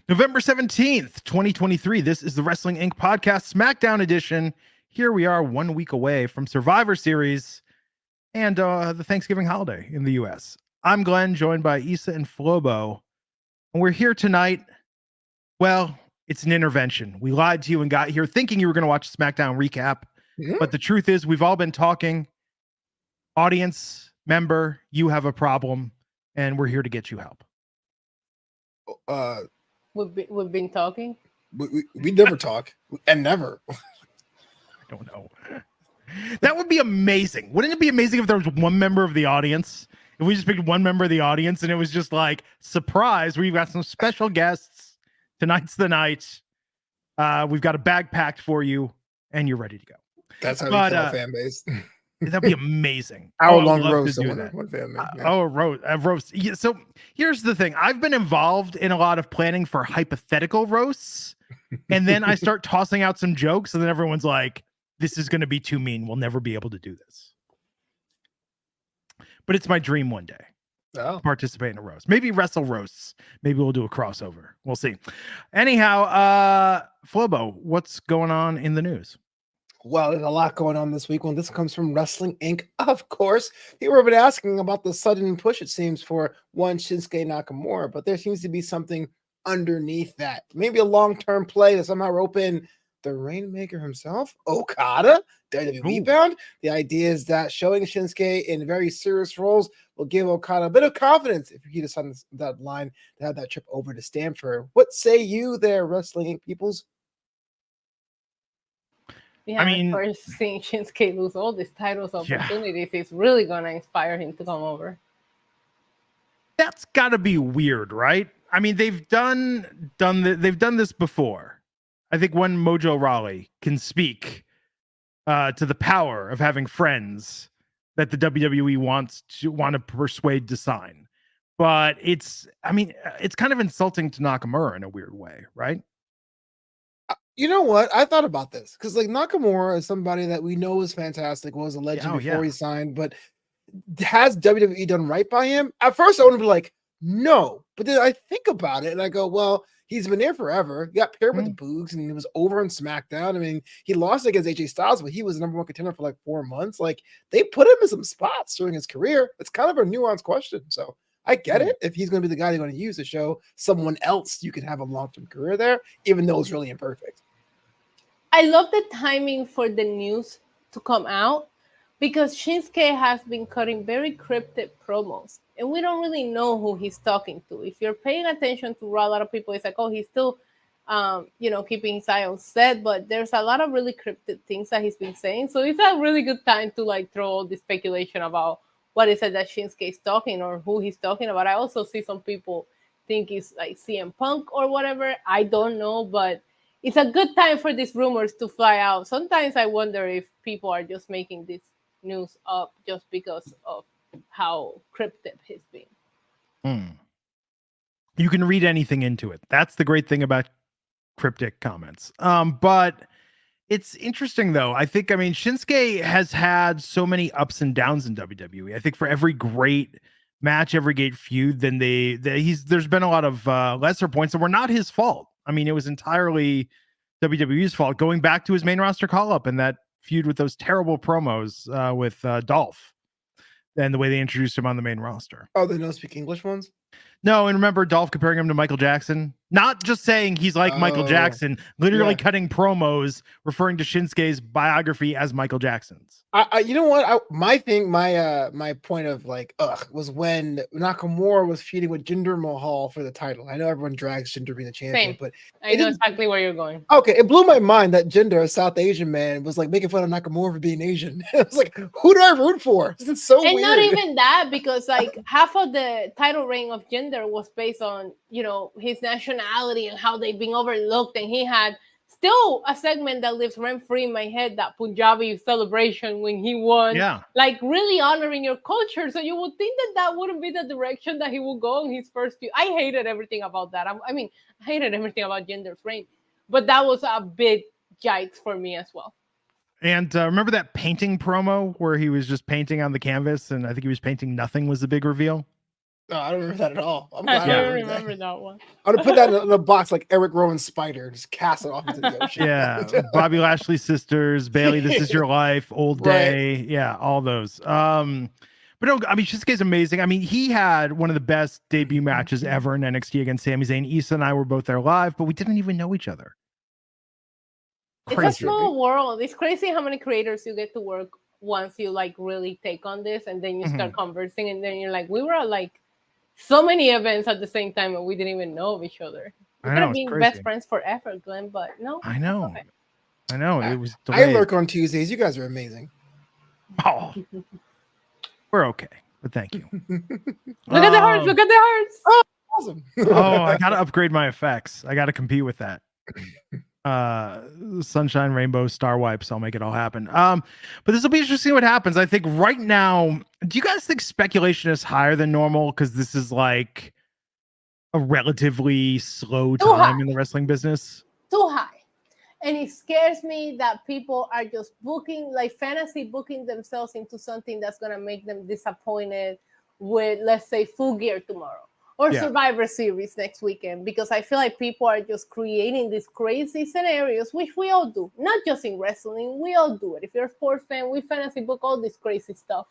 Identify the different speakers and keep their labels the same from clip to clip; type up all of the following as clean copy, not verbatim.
Speaker 1: November 17th, 2023. This is the Wrestling Inc. podcast, SmackDown edition. Here we are 1 week away from Survivor Series and the Thanksgiving holiday in the U.S. I'm Glenn, joined by Issa and Flobo. And we're here tonight. Well, it's an intervention. We lied to you and got here thinking you were going to watch a SmackDown recap. But the truth is, we've all been talking. Audience member, you have a problem, and we're here to get you help.
Speaker 2: We've been talking.
Speaker 3: We never talk and never.
Speaker 1: I don't know. That would be amazing. Wouldn't it be amazing if there was one member of the audience? If we just picked one member of the audience and it was just like, surprise, we've got some special guests. Tonight's the night. We've got a bag packed for you and you're ready to go.
Speaker 3: That's how we kill a fan base.
Speaker 1: That'd be amazing.
Speaker 3: Hour-long roast of one family.
Speaker 1: Roast. Yeah, so here's the thing. I've been involved in a lot of planning for hypothetical roasts, and then I start tossing out some jokes, and then everyone's like, this is going to be too mean. We'll never be able to do this. But it's my dream one day.
Speaker 3: Oh.
Speaker 1: Participate in a roast. Maybe wrestle roasts. Maybe we'll do a crossover. We'll see. Anyhow, Flobo, what's going on in the news?
Speaker 3: Well, there's a lot going on this week. Well, this comes from Wrestling Inc. Of course, people have been asking about the sudden push, it seems, for one Shinsuke Nakamura, but there seems to be something underneath that. Maybe a long-term play to somehow rope in the Rainmaker himself, Okada, WWE bound. The idea is that showing Shinsuke in very serious roles will give Okada a bit of confidence if he decides on that line to have that trip over to Stamford. What say you there, Wrestling Inc. peoples?
Speaker 2: Yeah,
Speaker 1: I mean,
Speaker 2: first seeing Shinsuke lose all these titles opportunities is really gonna inspire him to come over.
Speaker 1: That's got to be weird, right? I mean, they've done this before. I think one Mojo Rawley can speak to the power of having friends that the WWE want to persuade to sign. But it's kind of insulting to Nakamura in a weird way, right?
Speaker 3: You know what? I thought about this because like Nakamura is somebody that we know is fantastic, was a legend before he signed, but has WWE done right by him? At first, I want to be like, no, but then I think about it and I go, well, he's been there forever. He got paired with the Boogs and he was over on SmackDown. I mean, he lost against AJ Styles, but he was the number one contender for like 4 months. Like they put him in some spots during his career. It's kind of a nuanced question. So I get it if he's going to be the guy they're going to use to show someone else you can have a long-term career there, even though it's really imperfect.
Speaker 2: I love the timing for the news to come out because Shinsuke has been cutting very cryptic promos and we don't really know who he's talking to. If you're paying attention to Raw, a lot of people, it's like, oh, he's still, keeping his eye on set, but there's a lot of really cryptic things that he's been saying. So it's a really good time to like throw all the speculation about what is it that Shinsuke is talking or who he's talking about. I also see some people think it's like CM Punk or whatever. I don't know, but it's a good time for these rumors to fly out. Sometimes I wonder if people are just making this news up just because of how cryptic he's been.
Speaker 1: You can read anything into it. That's the great thing about cryptic comments. But it's interesting though. I think, Shinsuke has had so many ups and downs in WWE. I think for every great match, every great feud, then there's been a lot of lesser points that were not his fault. It was entirely WWE's fault, going back to his main roster call-up and that feud with those terrible promos with Dolph and the way they introduced him on the main roster.
Speaker 3: Oh, they don't speak English ones?
Speaker 1: No, and remember Dolph comparing him to Michael Jackson? Not just saying he's like Michael Jackson, literally cutting promos referring to Shinsuke's biography as Michael Jackson's.
Speaker 3: You know what? My point of like, was when Nakamura was feuding with Jinder Mahal for the title. I know everyone drags Jinder being the champion, but
Speaker 2: I know exactly where you're going.
Speaker 3: Okay, it blew my mind that Jinder, a South Asian man, was like making fun of Nakamura for being Asian. It was like, who do I root for? This is so weird.
Speaker 2: And not even that, because like half of the title reign of Jinder was based on, his nationality and how they've been overlooked, and he had still a segment that lives rent-free in my head, that Punjabi celebration when he won, like really honoring your culture. So you would think that wouldn't be the direction that he would go in his first few. I hated everything about that. I hated everything about Jinder's reign, but that was a big yikes for me as well.
Speaker 1: And remember that painting promo where he was just painting on the canvas, and I think he was painting nothing was the big reveal?
Speaker 3: No, I don't remember that at all. I'm
Speaker 2: I
Speaker 3: glad I
Speaker 2: don't
Speaker 3: remember
Speaker 2: remember that one.
Speaker 3: I'm gonna put that in a box like Eric Rowan's spider, just cast it off into the ocean.
Speaker 1: Yeah, Bobby Lashley's sisters, Bailey, This Is Your Life, Old Day, yeah, all those. But no, I mean, Shinsuke's amazing. I mean, he had one of the best debut matches ever in NXT against Sami Zayn. Issa and I were both there live, but we didn't even know each other.
Speaker 2: Crazy. It's a small world. It's crazy how many creators you get to work once you like really take on this, and then you start conversing, and then you're like, we were at like so many events at the same time, and we didn't even know of each other. We could have been best friends forever, Glenn, but no.
Speaker 1: I know. Okay. I know. It was
Speaker 3: delayed. I lurk on Tuesdays. You guys are amazing.
Speaker 1: Oh, we're okay, but thank you.
Speaker 2: Look at the hearts. Look at the hearts.
Speaker 3: Oh, awesome.
Speaker 1: I got to upgrade my effects. I got to compete with that. Sunshine, rainbow, star wipes. I'll make it all happen. But this will be interesting what happens. I think right now, do you guys think speculation is higher than normal? Because this is like a relatively slow time in the wrestling business.
Speaker 2: Too high. And it scares me that people are just booking, like fantasy booking themselves into something that's going to make them disappointed with, let's say, Full Gear tomorrow or Survivor Series next weekend. Because I feel like people are just creating these crazy scenarios, which we all do. Not just in wrestling, we all do it. If you're a sports fan, we fantasy book all this crazy stuff.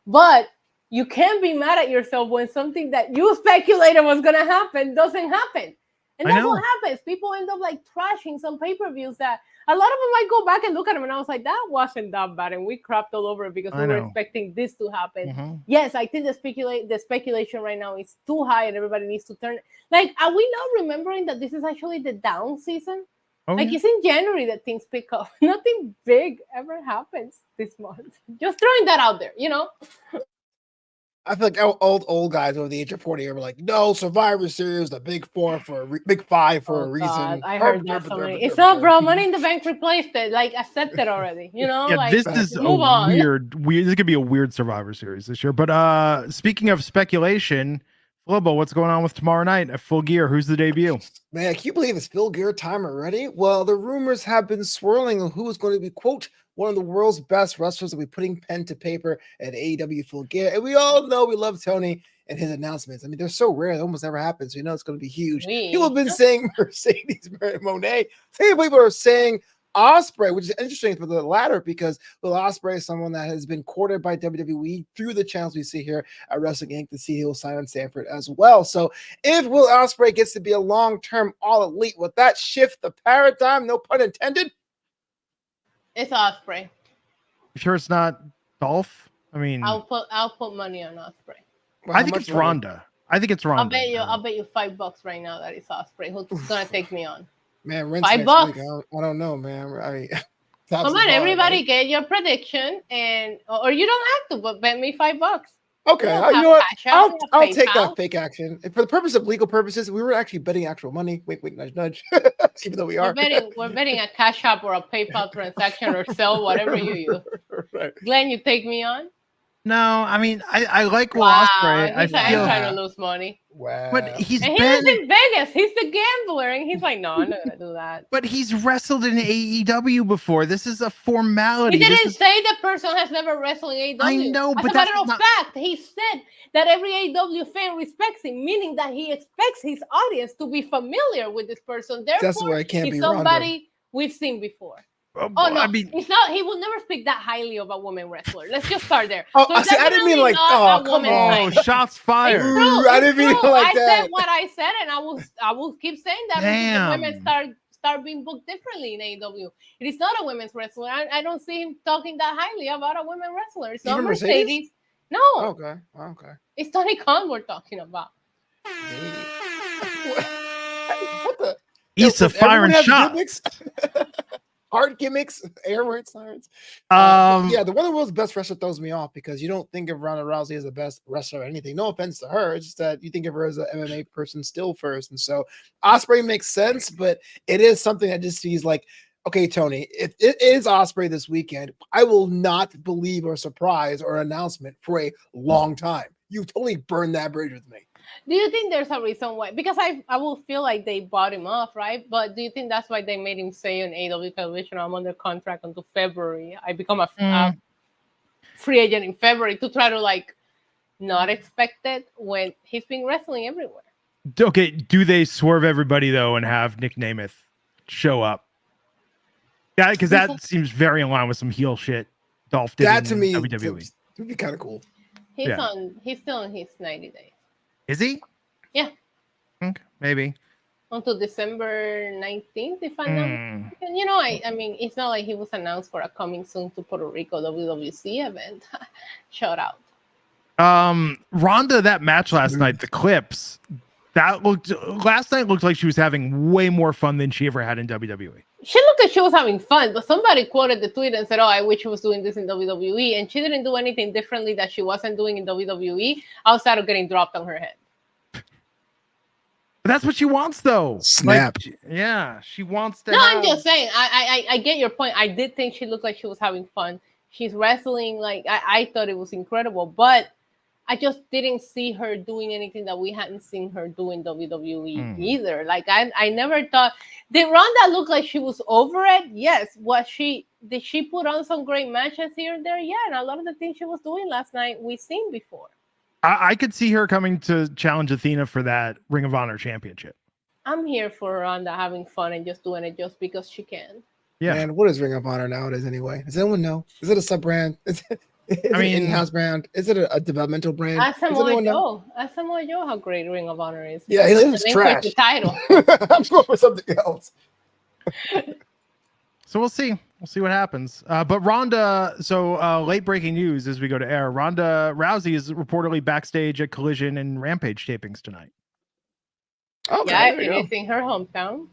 Speaker 2: But you can't be mad at yourself when something that you speculated was going to happen doesn't happen. And that's what happens. People end up like trashing some pay-per-views that a lot of them might go back and look at them. And I was like, that wasn't that bad. And we crapped all over it because we were expecting this to happen. Yes, I think the speculation right now is too high and everybody needs to turn. Like, are we not remembering that this is actually the down season? It's in January that things pick up. Nothing big ever happens this month. Just throwing that out there, you know?
Speaker 3: I feel like old guys over the age of 40 are like, no, Survivor Series, the big four for big five for a reason.
Speaker 2: I heard that so many. It's not, bro. Money in the Bank replaced it. Like, accept it already. You know, like,
Speaker 1: this is
Speaker 2: move on.
Speaker 1: Weird. This could be a weird Survivor Series this year. But speaking of speculation, Flobo, what's going on with tomorrow night at Full Gear? Who's the debut?
Speaker 3: Man, can you believe it's Full Gear time already? Well, the rumors have been swirling on who is going to be, quote, one of the world's best wrestlers that will be putting pen to paper at AEW Full Gear. And we all know we love Tony and his announcements. I mean, they're so rare. It almost never happens. So you know it's going to be huge. People have been saying Mercedes Moné. Some people are saying Ospreay, which is interesting for the latter because Will Ospreay is someone that has been courted by WWE through the channels we see here at Wrestling Inc. to see he'll sign on Sanford as well. So if Will Ospreay gets to be a long-term All Elite, will that shift the paradigm? No pun intended.
Speaker 2: It's Ospreay.
Speaker 1: You sure it's not Dolph? I mean,
Speaker 2: I'll put money on Ospreay.
Speaker 1: Well, I think it's Ronda. I think it's Ronda.
Speaker 2: I'll bet you $5 right now that it's Ospreay. Who's gonna take me on?
Speaker 3: Man,
Speaker 2: $5.
Speaker 3: I don't know, man. I mean,
Speaker 2: come on, everybody, get your prediction, or you don't have to, but bet me $5.
Speaker 3: Okay, you know what? I'll take that fake action. For the purpose of legal purposes, we were actually betting actual money. Wink, wink, nudge, nudge. Even though we are.
Speaker 2: We're betting a Cash App or a PayPal transaction or sell whatever you use. Right. Glenn, you take me on?
Speaker 1: No, I mean, I like Will Ospreay.
Speaker 2: I'm trying to lose money.
Speaker 3: Wow.
Speaker 1: But he
Speaker 2: lives in Vegas. He's the gambler, and he's like, no, I'm not gonna do that.
Speaker 1: But he's wrestled in AEW before. This is a formality.
Speaker 2: He didn't say the person has never wrestled in AEW.
Speaker 1: I know, but
Speaker 2: as a matter of fact, he said that every AEW fan respects him, meaning that he expects his audience to be familiar with this person. Therefore,
Speaker 3: that's where I can't be
Speaker 2: somebody we've seen before. Oh no, I mean, it's not. He will never speak that highly of a woman wrestler. Let's just start there.
Speaker 3: Oh, so I didn't mean like, oh, come on,
Speaker 1: shots fired.
Speaker 3: I didn't mean like that.
Speaker 2: I said what I said, and I will keep saying that because women start being booked differently in AEW. It is not a women's wrestler. I don't see him talking that highly about a women wrestler. It's not Mercedes. No.
Speaker 3: Okay.
Speaker 2: It's Tony Khan we're talking about.
Speaker 3: What the?
Speaker 1: Issa firing shots.
Speaker 3: Hard gimmicks, air raid sirens. Yeah, the one of the world's best wrestler throws me off because you don't think of Ronda Rousey as the best wrestler or anything. No offense to her, it's just that you think of her as an MMA person still first. And so Ospreay makes sense, but it is something that just sees like, okay, Tony, if it is Ospreay this weekend, I will not believe a surprise or announcement for a long time. You totally burned that bridge with me.
Speaker 2: Do you think there's a reason why? Because I will feel like they bought him off, right? But do you think that's why they made him say on AEW television, I'm under contract until February. I become a free agent in February to try to like not expected when he's been wrestling everywhere.
Speaker 1: Okay, do they swerve everybody though and have Nick Namath show up? Yeah, because that seems very in line with some heel shit Dolph did
Speaker 3: that to
Speaker 1: in
Speaker 3: me
Speaker 1: WWE.
Speaker 3: would be kind of cool.
Speaker 2: He's still on his 90 days.
Speaker 1: Is he?
Speaker 2: Yeah.
Speaker 1: Okay, maybe.
Speaker 2: Until December 19th, if I'm not mistaken. You know, I mean, it's not like he was announced for a coming soon to Puerto Rico WWC event. Shout out.
Speaker 1: Ronda, that match last night, the clips, last night looked like she was having way more fun than she ever had in WWE.
Speaker 2: She looked like she was having fun, but somebody quoted the tweet and said, "Oh, I wish she was doing this in WWE," and she didn't do anything differently that she wasn't doing in WWE outside of getting dropped on her head.
Speaker 1: But that's what she wants, though.
Speaker 3: Snap.
Speaker 1: Like, she wants to.
Speaker 2: No, I'm just saying. I get your point. I did think she looked like she was having fun. She's wrestling like I thought it was incredible, but I just didn't see her doing anything that we hadn't seen her do in WWE either. Like I never thought. Did Ronda look like she was over it? Yes. Did she put on some great matches here and there? Yeah, and a lot of the things she was doing last night we've seen before.
Speaker 1: I could see her coming to challenge Athena for that Ring of Honor championship.
Speaker 2: I'm here for Ronda having fun and just doing it just because she can.
Speaker 3: Yeah. Man, what is Ring of Honor nowadays anyway? Does anyone know? Is it a sub brand? Is it an in-house brand? Is it a developmental brand?
Speaker 2: Ask Samoa Joe. Ask Samoa Joe how great Ring of Honor is.
Speaker 3: Yeah, it's trash.
Speaker 2: The title.
Speaker 3: I'm going for something else.
Speaker 1: So we'll see. We'll see what happens. But Ronda, late breaking news as we go to air. Ronda Rousey is reportedly backstage at Collision and Rampage tapings tonight.
Speaker 3: Okay,
Speaker 2: yeah, it is in her hometown.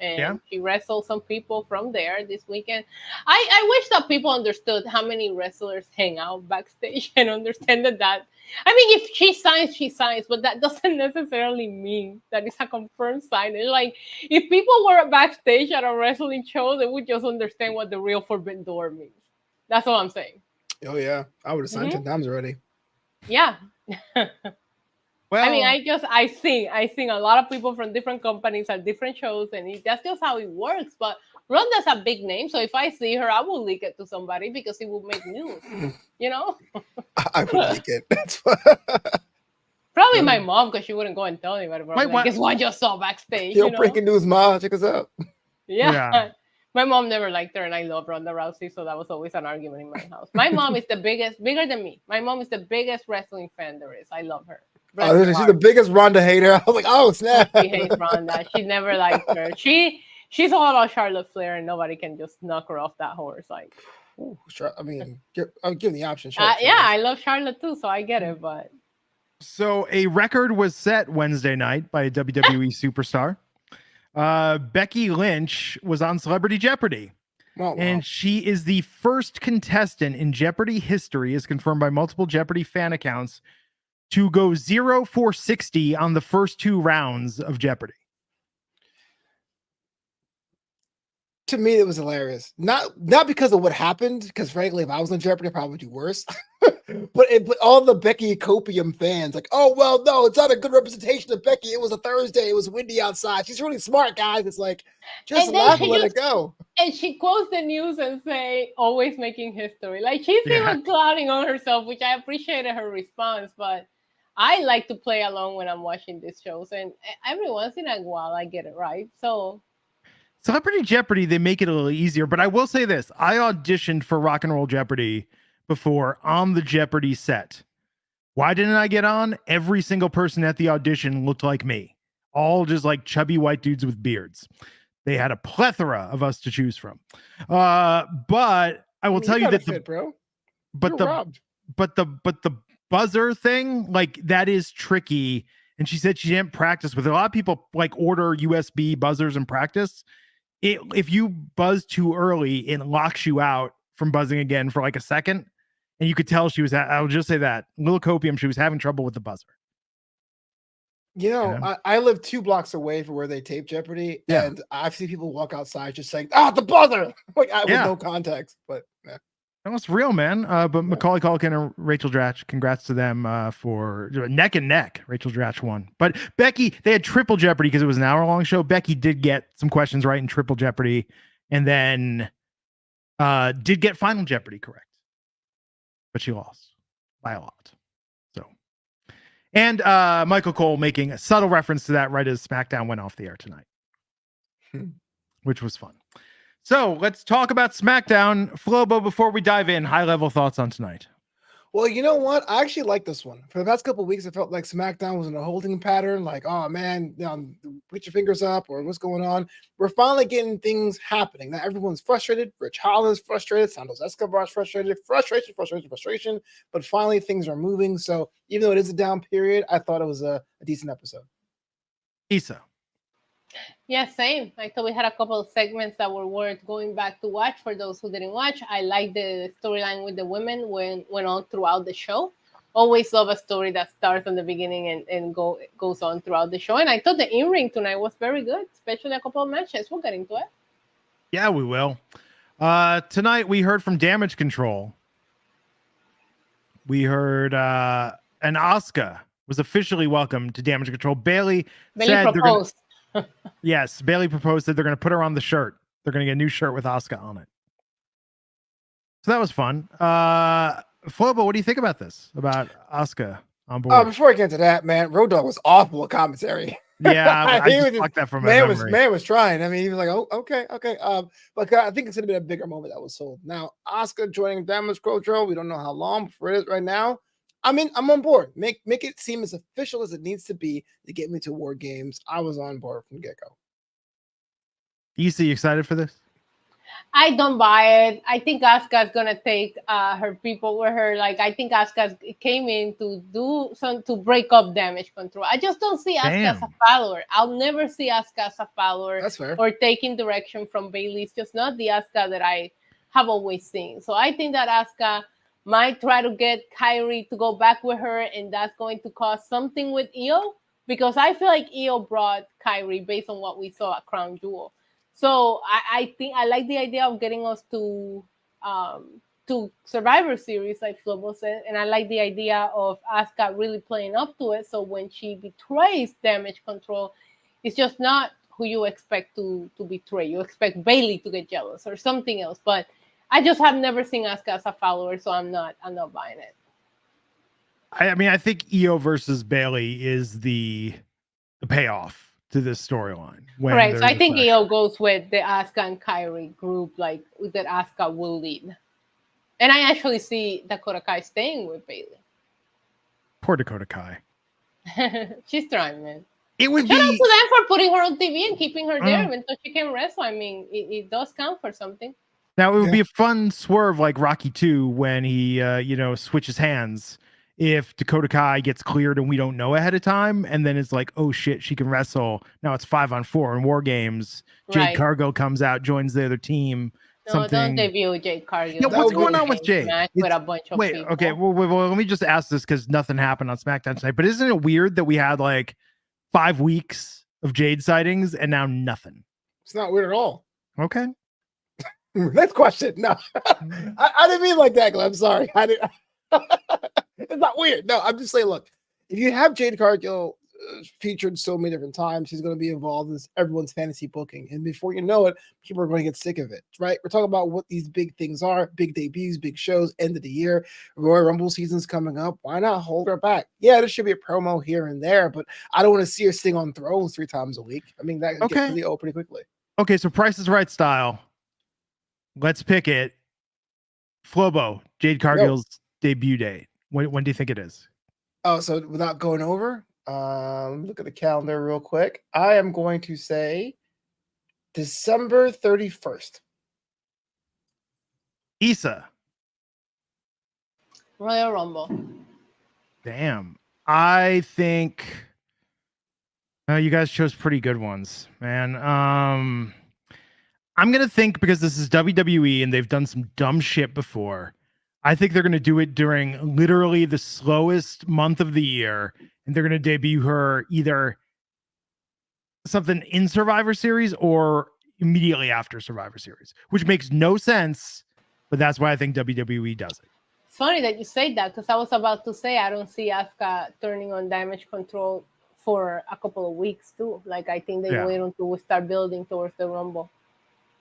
Speaker 2: And she wrestled some people from there this weekend. I wish that people understood how many wrestlers hang out backstage and understand that. I mean, if she signs, she signs, but that doesn't necessarily mean that it's a confirmed sign. It's like, if people were backstage at a wrestling show, they would just understand what the real Forbidden Door means. That's all I'm saying.
Speaker 3: Oh, yeah. I would have signed 10 times already.
Speaker 2: Yeah.
Speaker 1: Well,
Speaker 2: I mean, I sing a lot of people from different companies at different shows, and that's just how it works. But Ronda's a big name, so if I see her, I will leak it to somebody because it will make news. You know,
Speaker 3: I would leak it. That's
Speaker 2: probably my mom, because she wouldn't go and tell anybody. But like, guess what I just saw backstage?
Speaker 3: Yo, breaking news, Ma, check us out.
Speaker 2: Yeah. My mom never liked her, and I love Ronda Rousey, so that was always an argument in my house. My mom is bigger than me. My mom is the biggest wrestling fan there is. I love her.
Speaker 3: She's the biggest Ronda hater. I was like, oh snap!
Speaker 2: She hates Ronda. She never liked her. She's all about Charlotte Flair, and nobody can just knock her off that horse. Like,
Speaker 3: I mean, I'll give the option.
Speaker 2: I love Charlotte too, so I get it. But
Speaker 1: so a record was set Wednesday night by a WWE superstar. Becky Lynch was on Celebrity Jeopardy.
Speaker 3: Wow.
Speaker 1: And she is the first contestant in Jeopardy history, as confirmed by multiple Jeopardy fan accounts, to go 0 for 60 on the first 2 rounds of Jeopardy.
Speaker 3: To me, it was hilarious. Not because of what happened, because frankly, if I was in Jeopardy, I'd probably do worse. but all the Becky Copium fans, like, oh, well, no, it's not a good representation of Becky. It was a Thursday. It was windy outside. She's really smart, guys. It's like, just laugh and let it go.
Speaker 2: And she quotes the news and say, always making history. Like, she's even clowning on herself, which I appreciated her response, but I like to play along when I'm watching these shows, and every once in a while I get it right. So
Speaker 1: Celebrity Jeopardy, they make it a little easier, but I will say this. I auditioned for Rock and Roll Jeopardy before on the Jeopardy set. Why didn't I get on? Every single person at the audition looked like me. All just like chubby white dudes with beards. They had a plethora of us to choose from. But I will tell you that the buzzer thing, like, that is tricky. And she said she didn't practice with it. A lot of people like order USB buzzers and practice. If you buzz too early, it locks you out from buzzing again for like a second. And you could tell she was, I'll just say that, Lil Copium, she was having trouble with the buzzer.
Speaker 3: You know, I live 2 blocks away from where they tape Jeopardy. Yeah. And I've seen people walk outside just saying, the buzzer! Like, with no context. But yeah.
Speaker 1: That was real, man. But Macaulay Culkin and Rachel Dratch, congrats to them for neck and neck. Rachel Dratch won. But Becky, they had Triple Jeopardy because it was an hour-long show. Becky did get some questions right in Triple Jeopardy, and then did get Final Jeopardy correct. But she lost by a lot. So And Michael Cole making a subtle reference to that right as SmackDown went off the air tonight, which was fun. So let's talk about SmackDown. Flobo, before we dive in, high-level thoughts on tonight.
Speaker 3: Well, you know what? I actually like this one. For the past couple of weeks, I felt like SmackDown was in a holding pattern. Like, oh man, put your fingers up, or what's going on? We're finally getting things happening. Now everyone's frustrated. Rich Holland's frustrated. Santos Escobar's frustrated. Frustration. But finally, things are moving. So even though it is a down period, I thought it was a decent episode.
Speaker 1: Issa.
Speaker 2: Yeah, same. I thought we had a couple of segments that were worth going back to watch for those who didn't watch. I like the storyline with the women went on throughout the show. Always love a story that starts in the beginning and goes on throughout the show. And I thought the in-ring tonight was very good, especially a couple of matches. We'll get into it.
Speaker 1: Yeah, we will. Tonight we heard from Damage Control. We heard and Asuka was officially welcomed to Damage Control. Bailey said
Speaker 2: proposed.
Speaker 1: Yes, Bailey proposed that they're going to put her on the shirt. They're going to get a new shirt with Asuka on it. So that was fun. Flobo, what do you think about this? About Asuka on board?
Speaker 3: Before I get into that, man, Road Dogg was awful at commentary.
Speaker 1: Yeah, I just fucked that from my memory.
Speaker 3: Man was trying. I mean, he was like, "Oh, okay." But I think it's gonna be a bigger moment that was sold. Now, Asuka joining Damage Control. We don't know how long before it is right now. I'm on board. Make it seem as official as it needs to be to get me to War Games. I was on board from the get-go.
Speaker 1: You excited for this?
Speaker 2: I don't buy it. I think Asuka's gonna take her people with her. Like, I think Asuka came in to break up Damage Control. I just don't see Asuka as a follower. I'll never see Asuka as a follower.
Speaker 3: That's fair.
Speaker 2: Or taking direction from Bailey. It's just not the Asuka that I have always seen. So I think that Asuka might try to get Kairi to go back with her, and that's going to cause something with Io, because I feel like Io brought Kairi based on what we saw at Crown Jewel. So I think I like the idea of getting us to Survivor Series, like Flobo said, and I like the idea of Asuka really playing up to it. So when she betrays Damage Control, it's just not who you expect to betray. You expect Bailey to get jealous or something else. But I just have never seen Asuka as a follower, so I'm not buying it.
Speaker 1: I mean, I think Io versus Bailey is the payoff to this storyline.
Speaker 2: Right. So I think Io goes with the Asuka and Kairi group, like that Asuka will lead. And I actually see Dakota Kai staying with Bailey.
Speaker 1: Poor Dakota Kai.
Speaker 2: She's trying, man.
Speaker 1: It would
Speaker 2: Shout
Speaker 1: be
Speaker 2: out to them for putting her on TV and keeping her there even though she can wrestle. I mean, it does count for something.
Speaker 1: Now, it would be a fun swerve like Rocky 2 when he, switches hands. If Dakota Kai gets cleared and we don't know ahead of time, and then it's like, oh shit, she can wrestle. Now it's 5-on-4 in War Games. Jade Cargill comes out, joins the other team.
Speaker 2: No, don't debut Jade Cargill.
Speaker 1: Yeah, what's going on with Jade?
Speaker 2: With a bunch of people.
Speaker 1: Okay, well, let me just ask this because nothing happened on SmackDown tonight. But isn't it weird that we had like 5 weeks of Jade sightings and now nothing?
Speaker 3: It's not weird at all.
Speaker 1: Okay.
Speaker 3: Next question. No, I didn't mean like that, Glenn. I'm sorry. I didn't. It's not weird. No, I'm just saying, look, if you have Jade Cargill featured so many different times, she's going to be involved in everyone's fantasy booking. And before you know it, people are going to get sick of it, right? We're talking about what these big things are, big debuts, big shows, end of the year. Royal Rumble season's coming up. Why not hold her back? Yeah, there should be a promo here and there, but I don't want to see her sing on Thrones 3 times a week. I mean, that can get really old pretty quickly.
Speaker 1: Okay, so Price is Right style. Let's pick it. Flobo, Jade Cargill's debut date. When do you think it is?
Speaker 3: Oh, so without going over, look at the calendar real quick. I am going to say December 31st.
Speaker 1: Issa.
Speaker 2: Royal Rumble.
Speaker 1: Damn. I think you guys chose pretty good ones, man. I'm going to think, because this is WWE and they've done some dumb shit before, I think they're going to do it during literally the slowest month of the year, and they're going to debut her either something in Survivor Series or immediately after Survivor Series, which makes no sense, but that's why I think WWE does it.
Speaker 2: It's funny that you say that, because I was about to say I don't see Asuka turning on Damage Control for a couple of weeks too. Like, I think they wait until we start building towards the Rumble.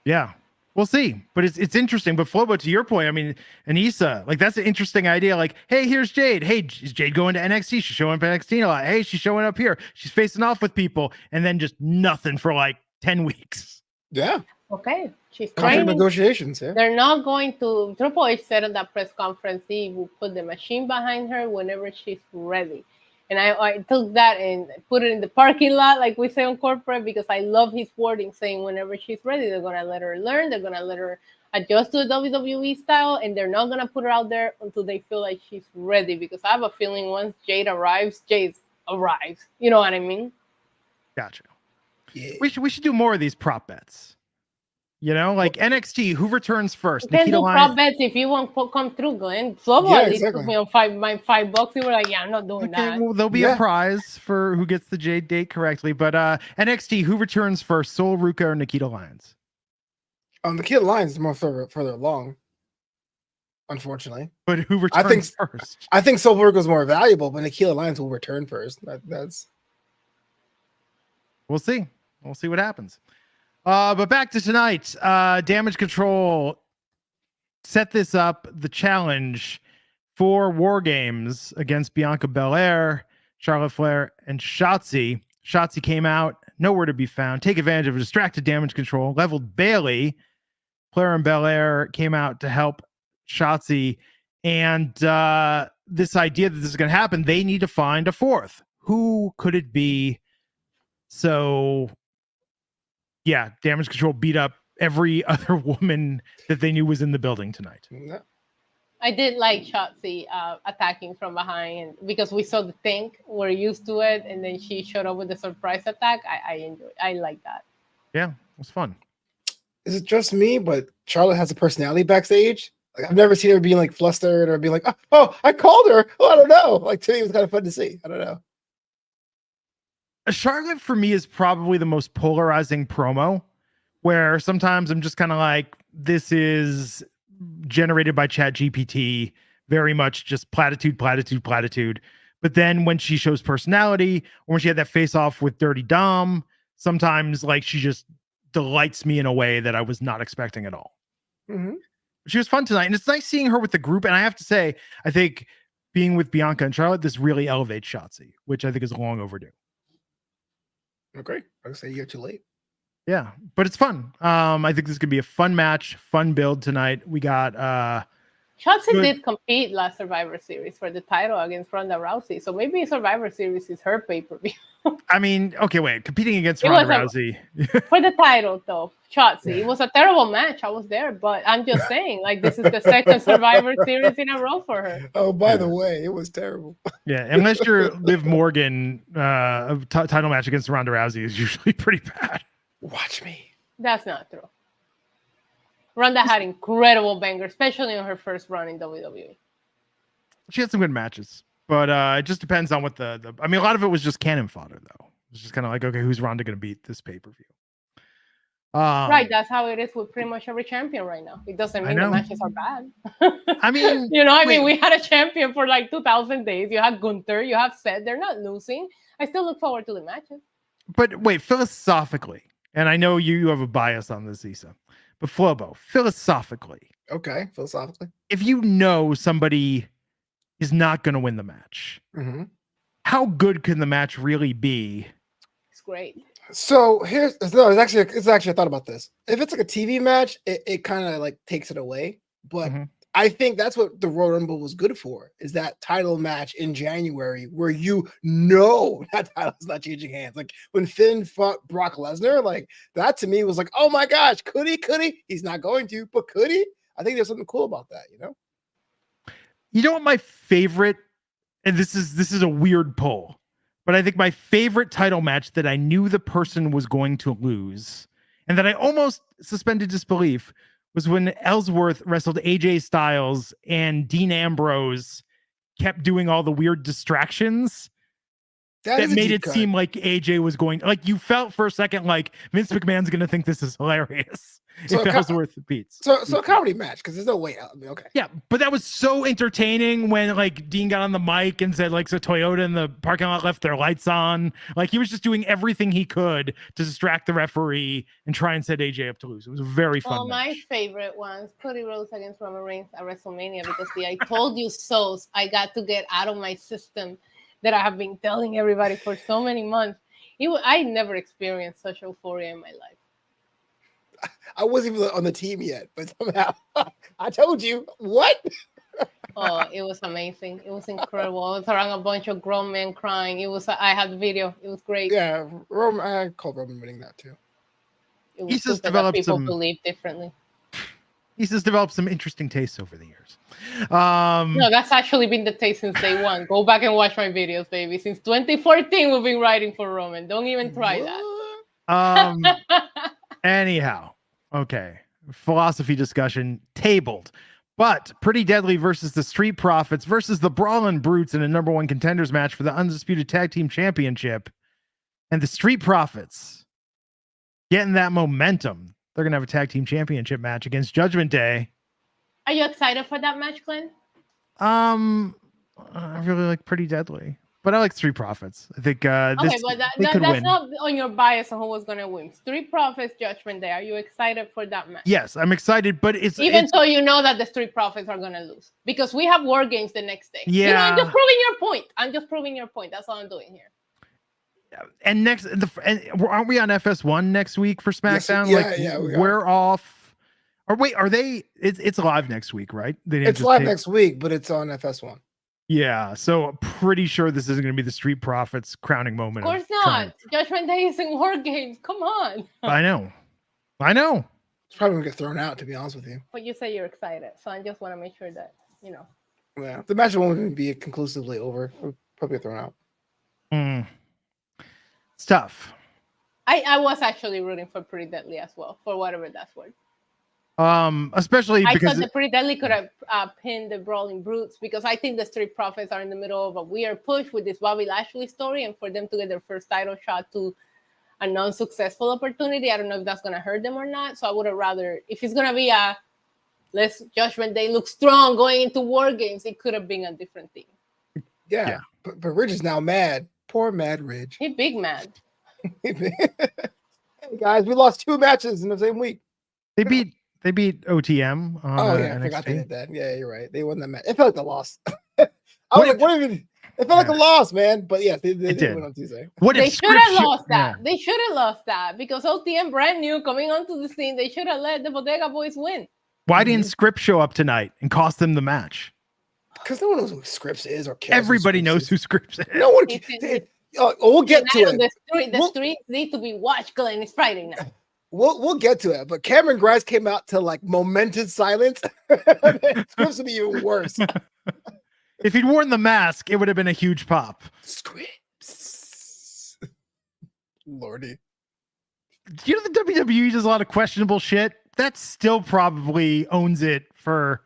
Speaker 1: Yeah. We'll see, but it's interesting. But Flobo, to your point, I mean, Anissa, like that's an interesting idea. Like, hey, here's Jade. Hey, is Jade going to NXT? She's showing up at NXT a lot. Hey, she's showing up here. She's facing off with people, and then just nothing for like 10 weeks.
Speaker 3: Yeah.
Speaker 2: Okay. She's
Speaker 3: contract
Speaker 2: training.
Speaker 3: negotiations. Yeah.
Speaker 2: They're not going to. Triple H said in that press conference he will put the machine behind her whenever she's ready. And I took that and put it in the parking lot, like we say on corporate, because I love his wording saying whenever she's ready, they're going to let her learn. They're going to let her adjust to the WWE style, and they're not going to put her out there until they feel like she's ready. Because I have a feeling once Jade arrives, Jade arrives. You know what I mean?
Speaker 1: Gotcha.
Speaker 3: Yeah.
Speaker 1: We should do more of these prop bets. You know, like NXT, who returns first?
Speaker 2: You can do prop bets if you want to come through, Glenn. Flobo at least took me on my $5. You were like, yeah, I'm not doing that.
Speaker 1: Well, there'll be a prize for who gets the Jade date correctly. But NXT, who returns first? Sol Ruca or Nikita Lyons?
Speaker 3: Nikita Lyons is more further along, unfortunately.
Speaker 1: But who returns first?
Speaker 3: I think Sol Ruca is more valuable, but Nikita Lyons will return first. That's.
Speaker 1: We'll see. We'll see what happens. But back to tonight, Damage Control set this up, the challenge for War Games against Bianca Belair, Charlotte Flair, and Shotzi. Shotzi came out, nowhere to be found. Take advantage of a distracted Damage Control, leveled Bailey. Flair and Belair came out to help Shotzi. And this idea that this is going to happen, they need to find a fourth. Who could it be? So... yeah, Damage Control beat up every other woman that they knew was in the building tonight.
Speaker 2: I did like Shotzi attacking from behind, and because we saw the tank, we're used to it, and then she showed up with the surprise attack. I enjoyed. I like that.
Speaker 1: Yeah, it was fun.
Speaker 3: Is it just me? But Charlotte has a personality backstage. Like, I've never seen her being like flustered or being like, "Oh, I called her." Oh, I don't know. Like to me, it was kind of fun to see. I don't know.
Speaker 1: Charlotte for me is probably the most polarizing promo, where sometimes I'm just kind of like, this is generated by ChatGPT, very much just platitude. But then when she shows personality, or when she had that face off with Dirty Dom, sometimes like she just delights me in a way that I was not expecting at all.
Speaker 3: Mm-hmm.
Speaker 1: She was fun tonight, and it's nice seeing her with the group. And I have to say, I think being with Bianca and Charlotte, this really elevates Shotzi, which I think is long overdue.
Speaker 3: Okay, I say you're too late.
Speaker 1: Yeah, but it's fun. I think this could be a fun match, fun build tonight. We got
Speaker 2: Shotzi did compete last Survivor Series for the title against Ronda Rousey, so maybe Survivor Series is her pay-per-view.
Speaker 1: I mean, okay, wait, competing against Ronda Rousey
Speaker 2: for the title, though. Shotzi, it was a terrible match. I was there, but I'm just saying, like, this is the second Survivor Series in a row for her.
Speaker 3: Oh, by the way, it was terrible.
Speaker 1: Yeah, unless you're Liv Morgan, title match against Ronda Rousey is usually pretty bad.
Speaker 3: Watch me.
Speaker 2: That's not true. Ronda had incredible bangers, especially on her first run in WWE.
Speaker 1: She had some good matches, but it just depends on what the. I mean, a lot of it was just cannon fodder, though. It was just kind of like, okay, who's Ronda going to beat this pay-per-view?
Speaker 2: Right, that's how it is with pretty much every champion right now. It doesn't mean the matches are bad.
Speaker 1: I mean,
Speaker 2: we had a champion for like 2,000 days. You had Gunther, you have Seth. They're not losing. I still look forward to the matches.
Speaker 1: But wait, philosophically, and I know you have a bias on this, Issa, but Flobo, philosophically.
Speaker 3: Okay, philosophically.
Speaker 1: If you know somebody is not going to win the match, how good can the match really be?
Speaker 2: It's great.
Speaker 3: So it's actually I thought about this. If it's like a TV match, it kind of like takes it away. But I think that's what the Royal Rumble was good for, is that title match in January where that title's not changing hands. Like when Finn fought Brock Lesnar, like that to me was like, oh my gosh, could he? He's not going to, but could he? I think there's something cool about that, you know?
Speaker 1: You know what my favorite, and this is a weird pull, but I think my favorite title match that I knew the person was going to lose, and that I almost suspended disbelief, was when Ellsworth wrestled AJ Styles and Dean Ambrose kept doing all the weird distractions that made it seem like AJ was going, like you felt for a second like Vince McMahon's going to think this is hilarious.
Speaker 3: So
Speaker 1: if that was worth the beats.
Speaker 3: So a comedy match, because there's no way out. I mean, okay.
Speaker 1: Yeah, but that was so entertaining when like Dean got on the mic and said like, so Toyota in the parking lot left their lights on. Like he was just doing everything he could to distract the referee and try and set AJ up to lose. It was a very fun match.
Speaker 2: My favorite ones, Cody Rhodes against Roman Reigns at WrestleMania, because the I told you so I got to get out of my system that I have been telling everybody for so many months. I never experienced such euphoria in my life.
Speaker 3: I wasn't even on the team yet, but somehow I told you what.
Speaker 2: Oh, it was amazing! It was incredible. It was around a bunch of grown men crying. It was. I had the video. It was great.
Speaker 3: Yeah, I called Roman winning that too.
Speaker 2: It was just developed people believe differently.
Speaker 1: He's just developed some interesting tastes over the years.
Speaker 2: No, that's actually been the taste since day one. Go back and watch my videos, baby. Since 2014, we've been writing for Roman. Don't even try that.
Speaker 1: Anyhow, okay. Philosophy discussion tabled. But Pretty Deadly versus the Street Profits versus the Brawlin' Brutes in a number one contenders match for the Undisputed Tag Team Championship. And the Street Profits getting that momentum. They're going to have a tag team championship match against Judgment Day.
Speaker 2: Are you excited for that match, Glenn?
Speaker 1: I really like Pretty Deadly. But I like Street Profits. I think that's
Speaker 2: win. Not on your bias on who was going to win. Street Profits, Judgment Day. Are you excited for that match?
Speaker 1: Yes, I'm excited, but
Speaker 2: even though you know that the Street Profits are going to lose because we have War Games the next day.
Speaker 1: Yeah,
Speaker 2: you know, I'm just proving your point. That's all I'm doing here.
Speaker 1: And aren't we on FS1 next week for SmackDown? Yes, we're off. Or wait, are they? It's live next week, right?
Speaker 3: It's live next week, but it's on FS1.
Speaker 1: Yeah, so pretty sure this isn't going to be the Street Profits crowning moment.
Speaker 2: Of course not. Judgment Day is in War Games. Come on.
Speaker 1: I know.
Speaker 3: It's probably going to get thrown out, to be honest with you.
Speaker 2: But you say you're excited, so I just want to make sure that, you know.
Speaker 3: Yeah, the match won't even be conclusively over. It'll probably get thrown out.
Speaker 1: It's tough.
Speaker 2: I was actually rooting for Pretty Deadly as well, for whatever that's worth.
Speaker 1: Especially because
Speaker 2: I thought the Pretty Deadly could have pinned the Brawling Brutes, because I think the Street Profits are in the middle of a weird push with this Bobby Lashley story, and for them to get their first title shot to a non-successful opportunity, I don't know if that's going to hurt them or not. So I would have rather, if it's going to be let's Judgment Day look strong going into War Games, it could have been a different thing.
Speaker 3: Yeah. But Ridge is now mad. Poor mad Ridge.
Speaker 2: He big mad.
Speaker 3: Hey guys, we lost 2 matches in the same week.
Speaker 1: They beat OTM.
Speaker 3: I forgot they did that. Yeah, you're right. They won that match. It felt like a loss. It felt like a loss, man. But yeah, they did win on Tuesday.
Speaker 2: They should have lost that. Yeah. They should have lost that because OTM brand new coming onto the scene. They should have let the Bodega Boys win.
Speaker 1: Why didn't Scripps show up tonight and cost them the match?
Speaker 3: Because no one knows who Scripps is or cares.
Speaker 1: Everybody knows who Scripps is.
Speaker 3: No one. We'll get to it.
Speaker 2: The streets need to be watched, Glenn. It's Friday now.
Speaker 3: We'll get to it, but Cameron Grimes came out to like momentous silence. Scripps would be even worse.
Speaker 1: If he'd worn the mask, it would have been a huge pop.
Speaker 3: Scripps, Lordy.
Speaker 1: You know the WWE does a lot of questionable shit. That still probably owns it for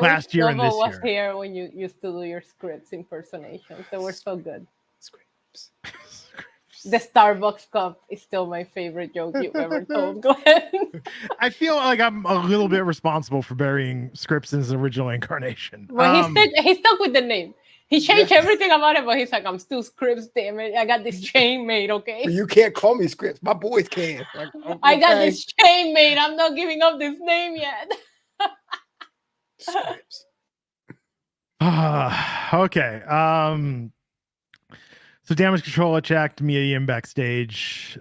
Speaker 1: last year and this year. I was
Speaker 2: here when you used to do your Scripps impersonations. They were so good.
Speaker 3: Scripps.
Speaker 2: The Starbucks cup is still my favorite joke you've ever told, Glenn.
Speaker 1: I feel like I'm a little bit responsible for burying Scripps in his original incarnation.
Speaker 2: Well, he stuck with the name. He changed everything about it, but he's like, I'm still Scripps, damn it. I got this chain made, okay?
Speaker 3: You can't call me Scripps. My boys can. Like, okay.
Speaker 2: I got this chain made. I'm not giving up this name yet.
Speaker 3: Scripps.
Speaker 1: Okay. So Damage Control attacked Mia Yim backstage.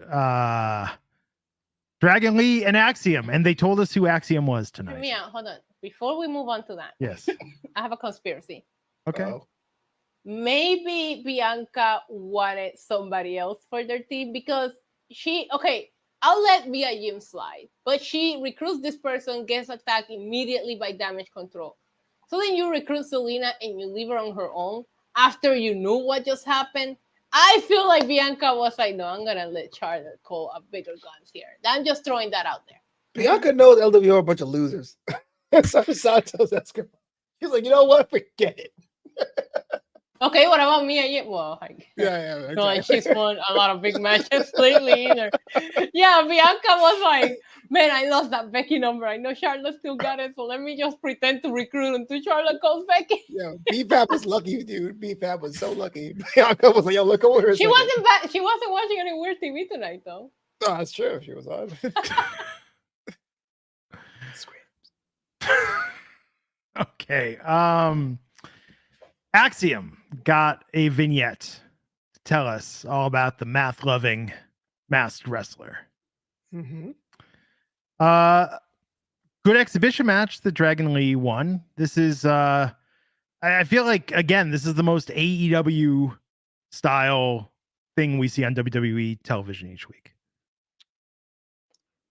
Speaker 1: Dragon Lee and Axiom, and they told us who Axiom was tonight.
Speaker 2: Mia, hold on. Before we move on to that,
Speaker 1: yes,
Speaker 2: I have a conspiracy.
Speaker 1: Okay.
Speaker 3: Uh-oh.
Speaker 2: Maybe Bianca wanted somebody else for their team because I'll let Mia Yim slide, but she recruits this person, gets attacked immediately by Damage Control. So then you recruit Selena and you leave her on her own after you knew what just happened. I feel like Bianca was like, no, I'm going to let Charlotte call a bigger guns here. I'm just throwing that out there.
Speaker 3: Bianca knows LWO are a bunch of losers. So Santos, that's good. She's like, you know what? Forget it.
Speaker 2: Okay, what about Mia Yim? Well,
Speaker 3: yeah. Exactly.
Speaker 2: Like she's won a lot of big matches lately either. Yeah, Bianca was like, Man, I lost that Becky number. I know Charlotte still got it, so let me just pretend to recruit until Charlotte calls Becky.
Speaker 3: Yeah, B-Fab was lucky, dude. B-Fab was so lucky. Bianca was like, yo, look over here.
Speaker 2: She wasn't watching any weird TV tonight, though.
Speaker 3: Oh, that's true. She was on.
Speaker 1: Okay. Axiom got a vignette to tell us all about the math-loving masked wrestler.
Speaker 3: Mm-hmm.
Speaker 1: Good exhibition match that Dragon Lee won. This is I feel like, again, this is the most AEW style thing we see on WWE television each week.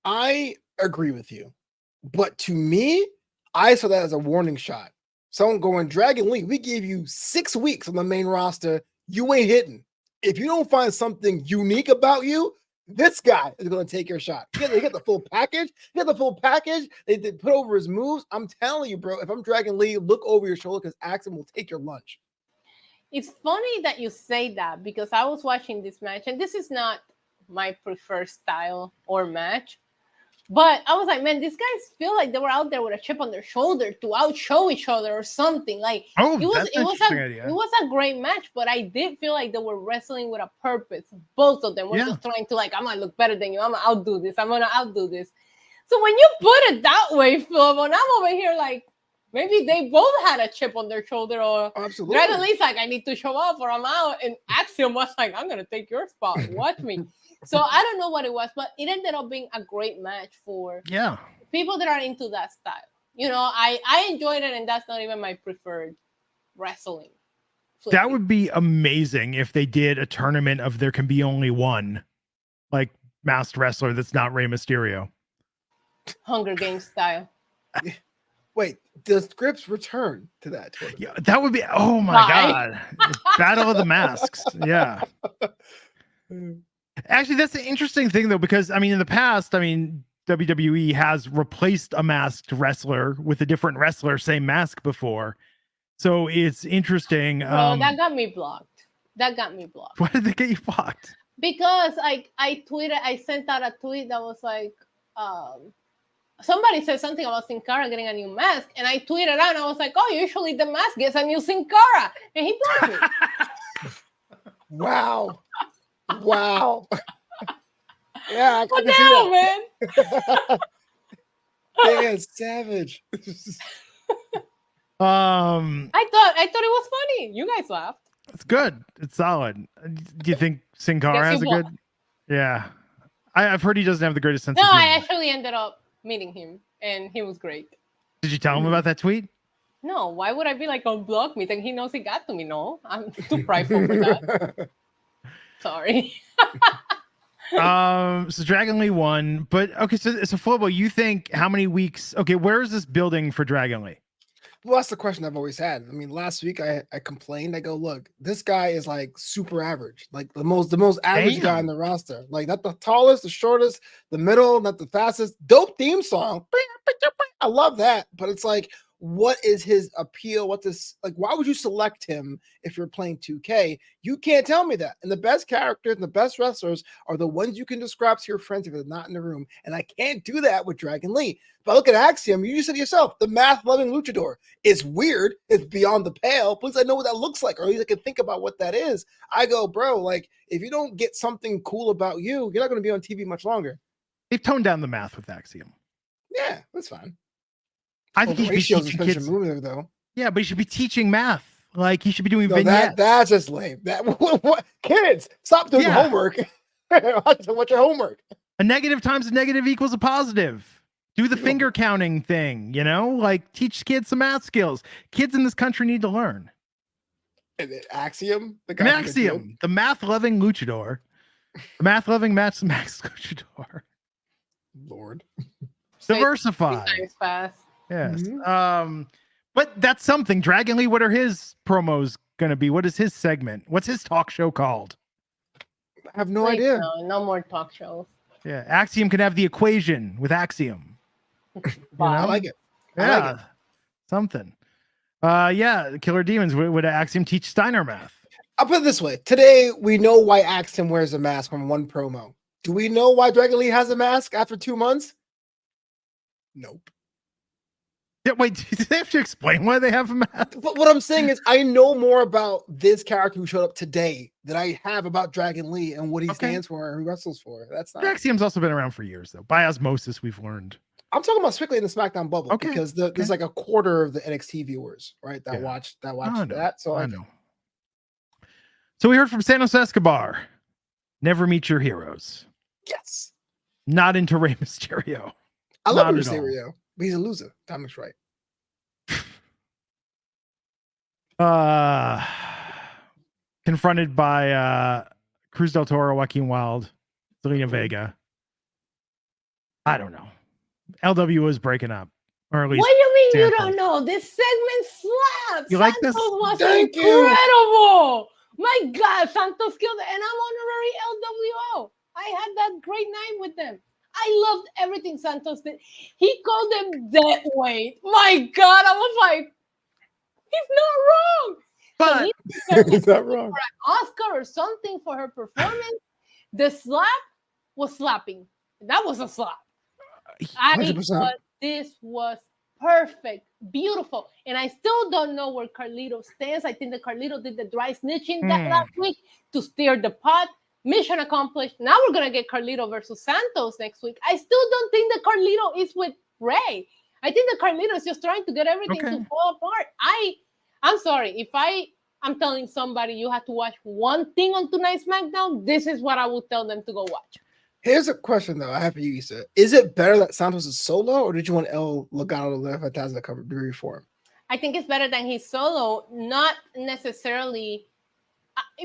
Speaker 3: I agree with you, but to me, I saw that as a warning shot. Someone going, Dragon Lee, we gave you 6 weeks on the main roster. You ain't hitting. If you don't find something unique about you, this guy is going to take your shot. They get the full package. They get the full package. They put over his moves. I'm telling you, bro, if I'm Dragon Lee, look over your shoulder because Axiom will take your lunch.
Speaker 2: It's funny that you say that because I was watching this match, and this is not my preferred style or match. But I was like, man, these guys feel like they were out there with a chip on their shoulder to outshow each other or something. Like it was a great match, but I did feel like they were wrestling with a purpose. Both of them were just trying to like, I'm gonna look better than you. I'm gonna outdo this. I'm gonna outdo this. So when you put it that way, Flobo, and I'm over here like, maybe they both had a chip on their shoulder, or Dragon Lee's like, I need to show up or I'm out. And Axiom was like, I'm gonna take your spot. Watch me. So I don't know what it was, but it ended up being a great match for people that are into that style. You know, I enjoyed it, and that's not even my preferred wrestling.
Speaker 1: That would be amazing if they did a tournament of there can be only one, like, masked wrestler that's not Rey Mysterio.
Speaker 2: Hunger Games style.
Speaker 3: Wait, the scripts return to that tournament?
Speaker 1: Yeah, that would be, oh my God. Battle of the Masks. Yeah. Actually, that's the interesting thing, though, because, I mean, in the past, I mean, WWE has replaced a masked wrestler with a different wrestler, same mask before. So it's interesting.
Speaker 2: Bro, that got me blocked.
Speaker 1: Why did they get you blocked?
Speaker 2: Because I tweeted, I sent out a tweet that was like, somebody said something about Sin Cara getting a new mask, and I tweeted out, and I was like, oh, usually the mask gets a new Sin Cara, and he blocked me.
Speaker 3: Wow. Yeah, I
Speaker 2: what the hell, man?
Speaker 3: Yeah, savage.
Speaker 2: I thought it was funny. You guys laughed.
Speaker 1: It's good. It's solid. Do you think Sin Cara has a good? Yeah, I've heard he doesn't have the greatest sense.
Speaker 2: No,
Speaker 3: Mm-hmm.
Speaker 1: of humor.
Speaker 2: I actually ended up meeting him, and he was great.
Speaker 1: Did you tell him about that tweet?
Speaker 2: No, why would I be like, unblock me? Then he knows he got to me. No, I'm too prideful for that. Sorry.
Speaker 1: So Dragon Lee won, but okay. So Flobo, you think how many weeks? Okay, where is this building for Dragon Lee?
Speaker 3: Well, that's the question I've always had. I mean, last week I complained. I go, look, this guy is like super average, like the most average guy on the roster. Like not the tallest, the shortest, the middle, not the fastest. Dope theme song. I love that, but it's like, what is his appeal? What this like? Why would you select him if you're playing 2K? You can't tell me that. And the best characters and the best wrestlers are the ones you can describe to your friends if they're not in the room. And I can't do that with Dragon Lee. But look at Axiom. You just said yourself, the math-loving luchador. It's weird. It's beyond the pale. Please, I know what that looks like, or at least I can think about what that is. I go, bro, like if you don't get something cool about you, you're not going to be on TV much longer.
Speaker 1: They've toned down the math with Axiom.
Speaker 3: Yeah, that's fine.
Speaker 1: I think he should be teaching kids.
Speaker 3: Moving, though.
Speaker 1: Yeah, but he should be teaching math. Like he should be doing vignettes.
Speaker 3: That's just lame. What kids, stop doing homework. What's your homework?
Speaker 1: A negative times a negative equals a positive. Do the finger counting thing, you know? Like teach kids some math skills. Kids in this country need to learn.
Speaker 3: And Axiom, the
Speaker 1: math-loving luchador. The math-loving Max luchador.
Speaker 3: Lord.
Speaker 1: Diversify.
Speaker 2: Fast.
Speaker 1: Yes. Mm-hmm. But that's something. Dragon Lee, what are his promos going to be? What is his segment? What's his talk show called?
Speaker 3: I have no idea.
Speaker 2: No more talk shows.
Speaker 1: Yeah. Axiom can have the equation with Axiom.
Speaker 3: I like it.
Speaker 1: Yeah.
Speaker 3: Like it.
Speaker 1: Something. Killer Demons. Would Axiom teach Steiner math?
Speaker 3: I'll put it this way. Today, we know why Axiom wears a mask from one promo. Do we know why Dragon Lee has a mask after 2 months? Nope.
Speaker 1: Yeah, wait, do they have to explain why they have a mask?
Speaker 3: But what I'm saying is, I know more about this character who showed up today than I have about Dragon Lee and what he stands for and who wrestles for. That's not.
Speaker 1: Axiom's also been around for years, though. By osmosis, we've learned.
Speaker 3: I'm talking about strictly in the SmackDown bubble because there's like a quarter of the NXT viewers, right, that watch that. So
Speaker 1: I know. So we heard from Santos Escobar. Never meet your heroes.
Speaker 3: Yes.
Speaker 1: Not into Rey Mysterio.
Speaker 3: I love Mysterio, but he's a loser. Dominic's right.
Speaker 1: Confronted by Cruz del Toro, Joaquin Wilde, Zelina Vega. I don't know. LW is breaking up. Or at least
Speaker 2: what do you mean
Speaker 1: Santos.
Speaker 2: You don't know? This segment slaps.
Speaker 1: You like this?
Speaker 2: Was
Speaker 3: Thank
Speaker 2: incredible. My God, Santos killed it. And I'm honorary LWO. I had that great night with them. I loved everything Santos did. He called them dead weight. My God, I was like, he's not wrong.
Speaker 3: But he's not wrong.
Speaker 2: For an Oscar or something for her performance. The slap was slapping. That was a slap.
Speaker 3: 100%.
Speaker 2: This was perfect, beautiful. And I still don't know where Carlito stands. I think that Carlito did the dry snitching that last week to steer the pot. Mission accomplished. Now we're going to get Carlito versus Santos next week. I still don't think that Carlito is with Rey. I think that Carlito is just trying to get everything to fall apart. I'm sorry. If I'm telling somebody you have to watch one thing on tonight's SmackDown, this is what I would tell them to go watch.
Speaker 3: Here's a question, though, I have for you, Issa. Is it better that Santos is solo, or did you want El Legado de la Fantasma to come to reform?
Speaker 2: I think it's better than he's solo, not necessarily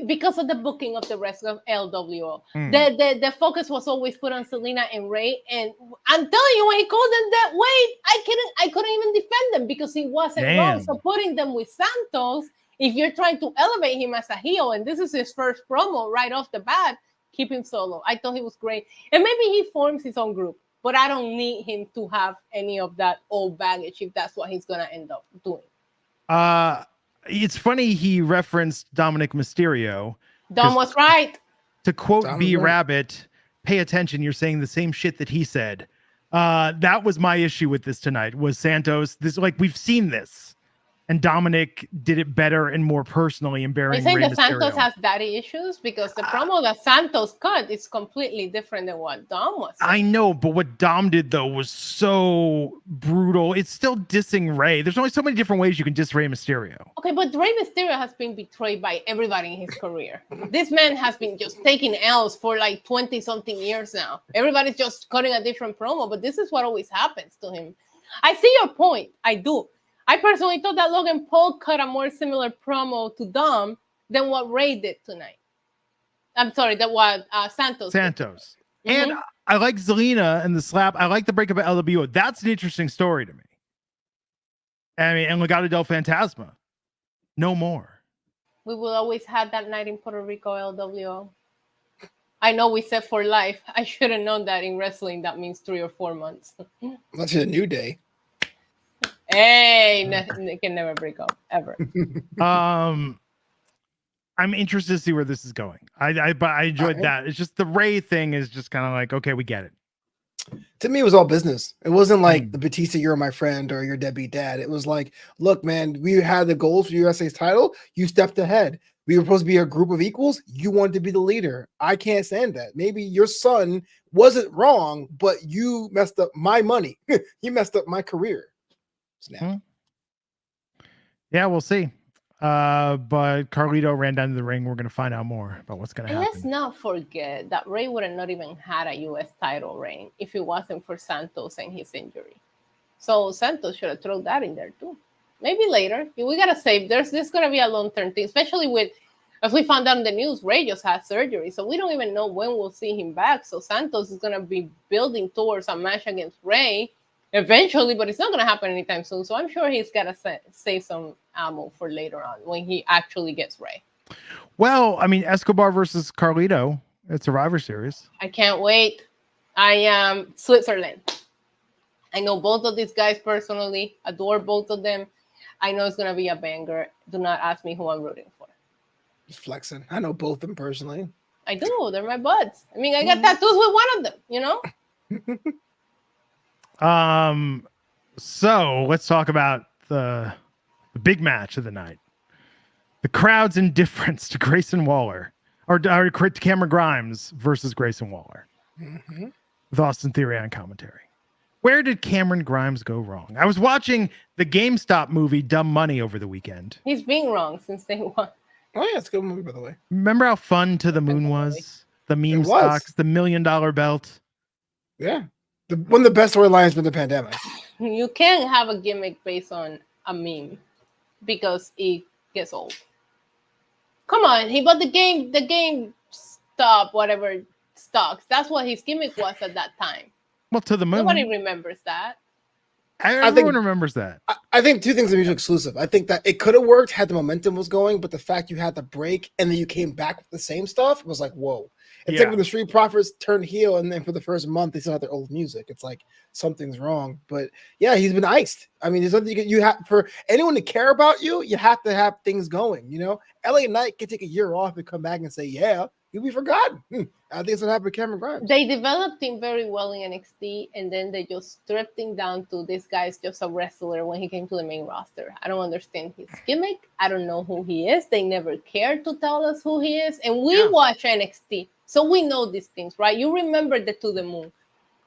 Speaker 2: because of the booking of the rest of LWO. The focus was always put on Zelina and Rey, and I'm telling you, when he called them that way, I couldn't even defend them because he wasn't wrong. So putting them with Santos, if you're trying to elevate him as a heel, and this is his first promo right off the bat, keep him solo. I thought he was great. And maybe he forms his own group, but I don't need him to have any of that old baggage if that's what he's going to end up doing.
Speaker 1: It's funny he referenced Dominic Mysterio.
Speaker 2: Dom was right.
Speaker 1: To quote B Rabbit, pay attention, you're saying the same shit that he said. That was my issue with this tonight, was Santos. This, like, we've seen this. And Dominic did it better and more personally in bearing.
Speaker 2: You saying that Santos has daddy issues? Because the promo that Santos cut is completely different than what Dom was saying.
Speaker 1: I know, but what Dom did, though, was so brutal. It's still dissing Rey. There's only so many different ways you can diss Rey Mysterio.
Speaker 2: Okay, but Rey Mysterio has been betrayed by everybody in his career. This man has been just taking L's for like 20-something years now. Everybody's just cutting a different promo, but this is what always happens to him. I see your point. I do. I personally thought that Logan Paul cut a more similar promo to Dom than what Rey did tonight. I'm sorry, that what Santos did.
Speaker 1: And I like Zelina and the slap. I like the breakup of LWO. That's an interesting story to me. I mean, and Legado del Fantasma. No more.
Speaker 2: We will always have that night in Puerto Rico, LWO. I know we said for life. I should have known that in wrestling that means 3 or 4 months.
Speaker 3: That's a new day.
Speaker 2: Hey, it can never break up ever.
Speaker 1: I'm interested to see where this is going. I enjoyed that. It's just the Rey thing is just kind of like, okay, we get it.
Speaker 3: To me, it was all business. It wasn't like the Batista, you're my friend, or your deadbeat dad. It was like, look, man, we had the goals for USA's title. You stepped ahead. We were supposed to be a group of equals. You wanted to be the leader. I can't stand that. Maybe your son wasn't wrong, but you messed up my money. You messed up my career.
Speaker 1: Yeah, we'll see. But Carlito ran down to the ring. We're going to find out more about what's going to happen.
Speaker 2: Let's not forget that Rey would have not even had a U.S. title reign if it wasn't for Santos and his injury. So Santos should have thrown that in there too. Maybe later. We got to save. This going to be a long-term thing, especially with, as we found out in the news, Rey just had surgery. So we don't even know when we'll see him back. So Santos is going to be building towards a match against Rey eventually, but it's not going to happen anytime soon. So I'm sure he's got to save some ammo for later on when he actually gets Rey.
Speaker 1: Well, I mean, Escobar versus Carlito at Survivor Series.
Speaker 2: I can't wait. I am Switzerland. I know both of these guys personally, adore both of them. I know it's going to be a banger. Do not ask me who I'm rooting for.
Speaker 3: Just flexing. I know both of them personally.
Speaker 2: I do. They're my buds. I mean, I got tattoos with one of them, you know?
Speaker 1: So let's talk about the big match of the night. The crowd's indifference to Grayson Waller, or Cameron Grimes versus Grayson Waller, with Austin Theory on commentary. Where did Cameron Grimes go wrong? I was watching the GameStop movie Dumb Money over the weekend.
Speaker 2: He's been wrong since day one.
Speaker 3: Oh yeah, it's a good movie, by the way.
Speaker 1: Remember how fun To the Moon was? The meme stocks, the $1 million belt.
Speaker 3: Yeah. One of the best storylines been the pandemic.
Speaker 2: You can't have a gimmick based on a meme because it gets old. Come on, he bought the game stop, whatever stocks. That's what his gimmick was at that time.
Speaker 1: Well, To the Moon.
Speaker 2: Nobody remembers that.
Speaker 1: Everyone remembers that.
Speaker 3: I think two things are mutually exclusive. I think that it could have worked had the momentum was going, but the fact you had the break and then you came back with the same stuff was like, whoa. It's like when the Street Profits turned heel and then for the first month they still had their old music. It's like something's wrong. But yeah, he's been iced. I mean, there's nothing you have for anyone to care about you. You have to have things going. You know, LA Knight can take a year off and come back and say, "Yeah, you'll be forgotten." I think it's what happened with Cameron Grimes.
Speaker 2: They developed him very well in NXT, and then they just stripped him down to this guy's just a wrestler when he came to the main roster. I don't understand his gimmick. I don't know who he is. They never cared to tell us who he is, and we watch NXT. So we know these things, right? You remember the To the Moon.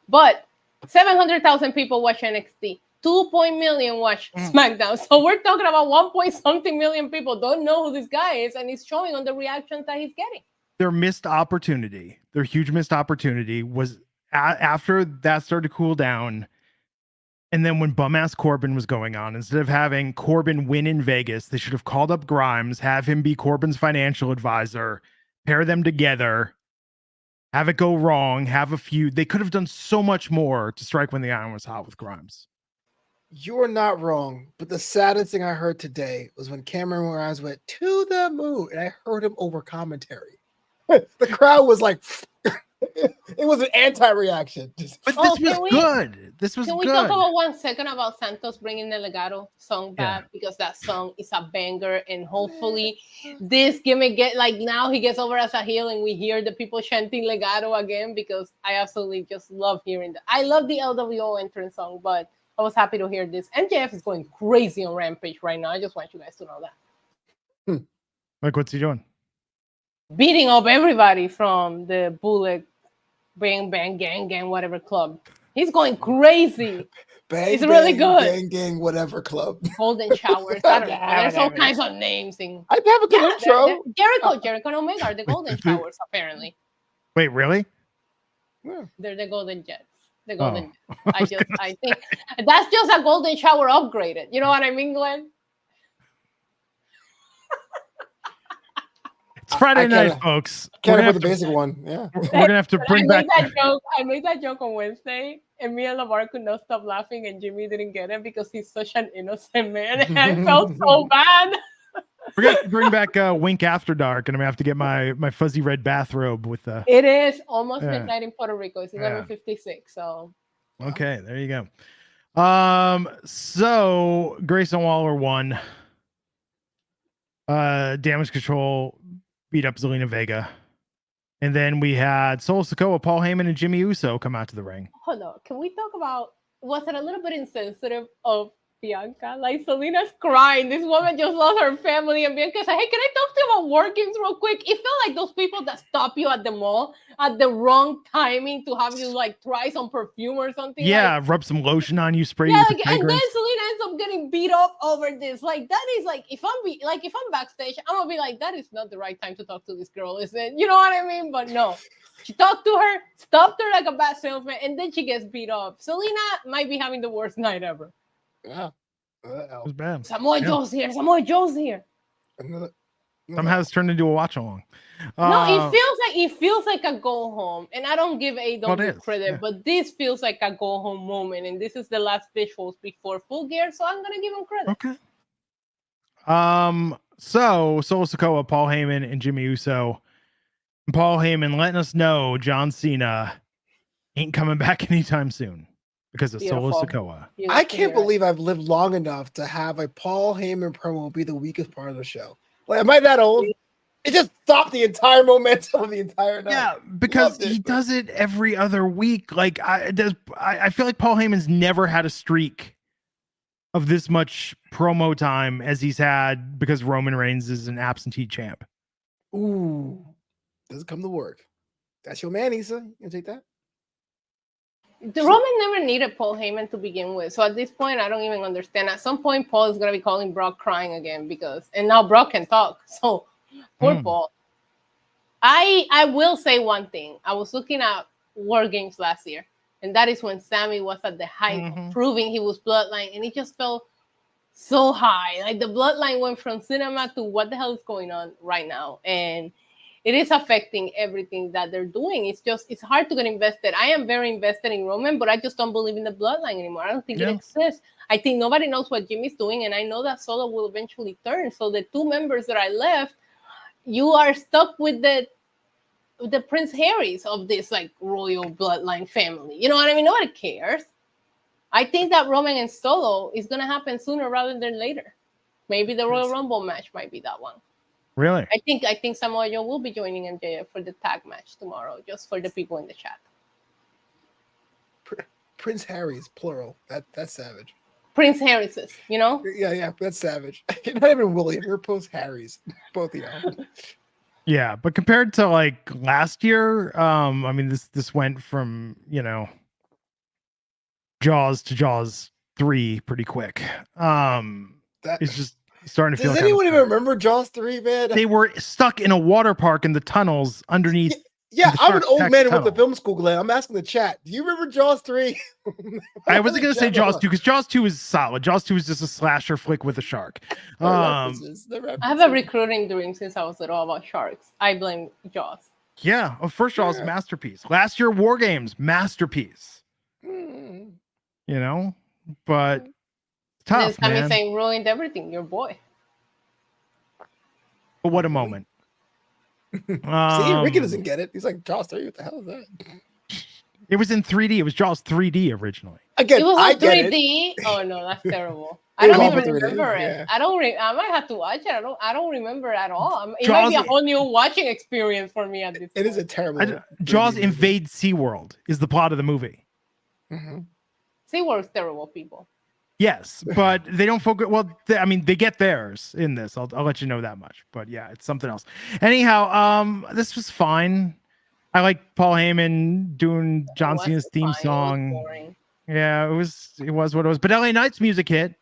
Speaker 2: But 700,000 people watch NXT. 2 million watch SmackDown. So we're talking about 1 million people don't know who this guy is, and he's showing on the reactions that he's getting.
Speaker 1: Their missed opportunity, their huge missed opportunity was after that started to cool down. And then when bum-ass Corbin was going on, instead of having Corbin win in Vegas, they should have called up Grimes, have him be Corbin's financial advisor, pair them together, have it go wrong, have a feud. They could have done so much more to strike when the iron was hot with Grimes.
Speaker 3: You're not wrong, but the saddest thing I heard today was when Cameron Grimes went to the moon, and I heard him over commentary. The crowd was like, it was an anti-reaction.
Speaker 1: But this was good. This was good.
Speaker 2: Can we talk about 1 second about Santos bringing the Legado song back? Because that song is a banger, and hopefully this gimmick now he gets over as a heel, and we hear the people chanting Legado again, because I absolutely just love hearing that. I love the LWO entrance song, but I was happy to hear this. MJF is going crazy on Rampage right now. I just want you guys to know that.
Speaker 1: Like, what's he doing?
Speaker 2: Beating up everybody from the Bullet Bang Bang Gang Gang whatever club. He's going crazy.
Speaker 3: Bang,
Speaker 2: it's really good.
Speaker 3: Gang Gang whatever club.
Speaker 2: Golden Showers. I don't know. There's all kinds of names.
Speaker 3: I have a good intro.
Speaker 2: Jericho and Omega are the Golden Showers apparently.
Speaker 1: Wait, really?
Speaker 3: Yeah.
Speaker 2: They're the Golden Jets. The Golden Jets. I think that's just a Golden Shower upgraded. You know what I mean, Glenn?
Speaker 1: It's Friday night, folks.
Speaker 3: Can't afford the basic one. Yeah.
Speaker 1: We're going to have to bring back
Speaker 2: that joke. I made that joke on Wednesday, and me and Lamar could not stop laughing, and Jimmy didn't get it because he's such an innocent man, and I felt so bad.
Speaker 1: We're going to bring back WINC After Dark, and I'm going to have to get my fuzzy red bathrobe with the...
Speaker 2: It is almost midnight in Puerto Rico. It's 11:56, so...
Speaker 1: Okay, there you go. So Grayson Waller won. Damage Control beat up Zelina Vega. And then we had Solo Sikoa, Paul Heyman, and Jimmy Uso come out to the ring.
Speaker 2: Hold on. Can we talk about, was it a little bit insensitive of Bianca? Like, Selena's crying. This woman just lost her family, and Bianca's like, hey, can I talk to you about war games real quick? It felt like those people that stop you at the mall at the wrong timing to have you like try some perfume or something.
Speaker 1: Yeah, rub some lotion on you, spray you with the
Speaker 2: and then Selena ends up getting beat up over this. Like, that is like, if I'm backstage, I'm gonna be like, that is not the right time to talk to this girl, is it? You know what I mean? But no. She talked to her, stopped her like a bad salesman, and then she gets beat up. Selena might be having the worst night ever.
Speaker 3: Yeah.
Speaker 1: It was bad.
Speaker 2: Samoa Joe's here.
Speaker 1: Somehow it's turned into a watch along.
Speaker 2: No, it feels like a go home, and I don't give AEW credit, but this feels like a go home moment, and this is the last visuals before Full Gear, so I'm gonna give him credit.
Speaker 1: Okay. So Solo Sikoa, Paul Heyman, and Jimmy Uso. And Paul Heyman letting us know John Cena ain't coming back anytime soon because of Solo Sikoa.
Speaker 3: I can't believe I've lived long enough to have a Paul Heyman promo be the weakest part of the show. Like, am I that old? It just stopped the entire momentum of the entire night.
Speaker 1: Yeah, because he does it every other week. Like I feel like Paul Heyman's never had a streak of this much promo time as he's had because Roman Reigns is an absentee champ.
Speaker 3: Ooh, doesn't come to work. That's your man, Issa. You take that?
Speaker 2: Roman never needed Paul Heyman to begin with. So at this point, I don't even understand. At some point, Paul is going to be calling Brock crying again and now Brock can talk. So poor Paul. I will say one thing. I was looking at War Games last year, and that is when Sammy was at the height, proving he was Bloodline, and it just felt so high. Like the Bloodline went from cinema to what the hell is going on right now, and it is affecting everything that they're doing. It's hard to get invested. I am very invested in Roman, but I just don't believe in the Bloodline anymore. I don't think it exists. I think nobody knows what Jimmy's doing, and I know that Solo will eventually turn. So the two members that I left, you are stuck with the Prince Harrys of this like royal bloodline family. You know what I mean? Nobody cares. I think that Roman and Solo is going to happen sooner rather than later. Maybe the Royal Rumble match might be that one.
Speaker 1: Really?
Speaker 2: I think Samoa Joe will be joining MJF for the tag match tomorrow, just for the people in the chat.
Speaker 3: Prince Harry's plural. That's savage.
Speaker 2: Prince Harris's, you know?
Speaker 3: Yeah, that's savage. You're not even William. You're both Harrys. Both of y'all.
Speaker 1: Yeah, but compared to like last year, I mean this went from, Jaws to Jaws 3 pretty quick. It's just starting to feel.
Speaker 3: Does anyone even remember Jaws 3, man?
Speaker 1: They were stuck in a water park in the tunnels underneath.
Speaker 3: Yeah, I'm an old man with the film school, Glenn. I'm asking the chat. Do you remember Jaws 3?
Speaker 1: I wasn't going to say Jaws 2 because Jaws 2 is solid. Jaws 2 is just a slasher flick with a shark.
Speaker 2: I have a recruiting dream since I was little about sharks. I blame Jaws.
Speaker 1: Yeah. First Jaws, masterpiece. Last year, War Games, masterpiece. But tough, man.
Speaker 2: Sammy saying ruined everything, your boy.
Speaker 1: But what a moment.
Speaker 3: See, Ricky doesn't get it. He's like, Jaws 3, what the hell is that?
Speaker 1: It was in 3D. It was Jaws 3D originally.
Speaker 3: Again,
Speaker 2: it was
Speaker 3: I
Speaker 2: 3D. Oh no, that's terrible. I don't even remember it. I don't. I might have to watch it. I don't remember it at all. It might be a whole new watching experience for me at this point.
Speaker 3: It is a terrible.
Speaker 1: Jaws invade SeaWorld is the plot of the movie.
Speaker 2: SeaWorld's terrible, people.
Speaker 1: Yes, but they don't focus. Well, they get theirs in this. I'll let you know that much. But yeah, it's something else. Anyhow, this was fine. I like Paul Heyman doing John Cena's theme song. Yeah, it was what it was. But LA Knight's music hit.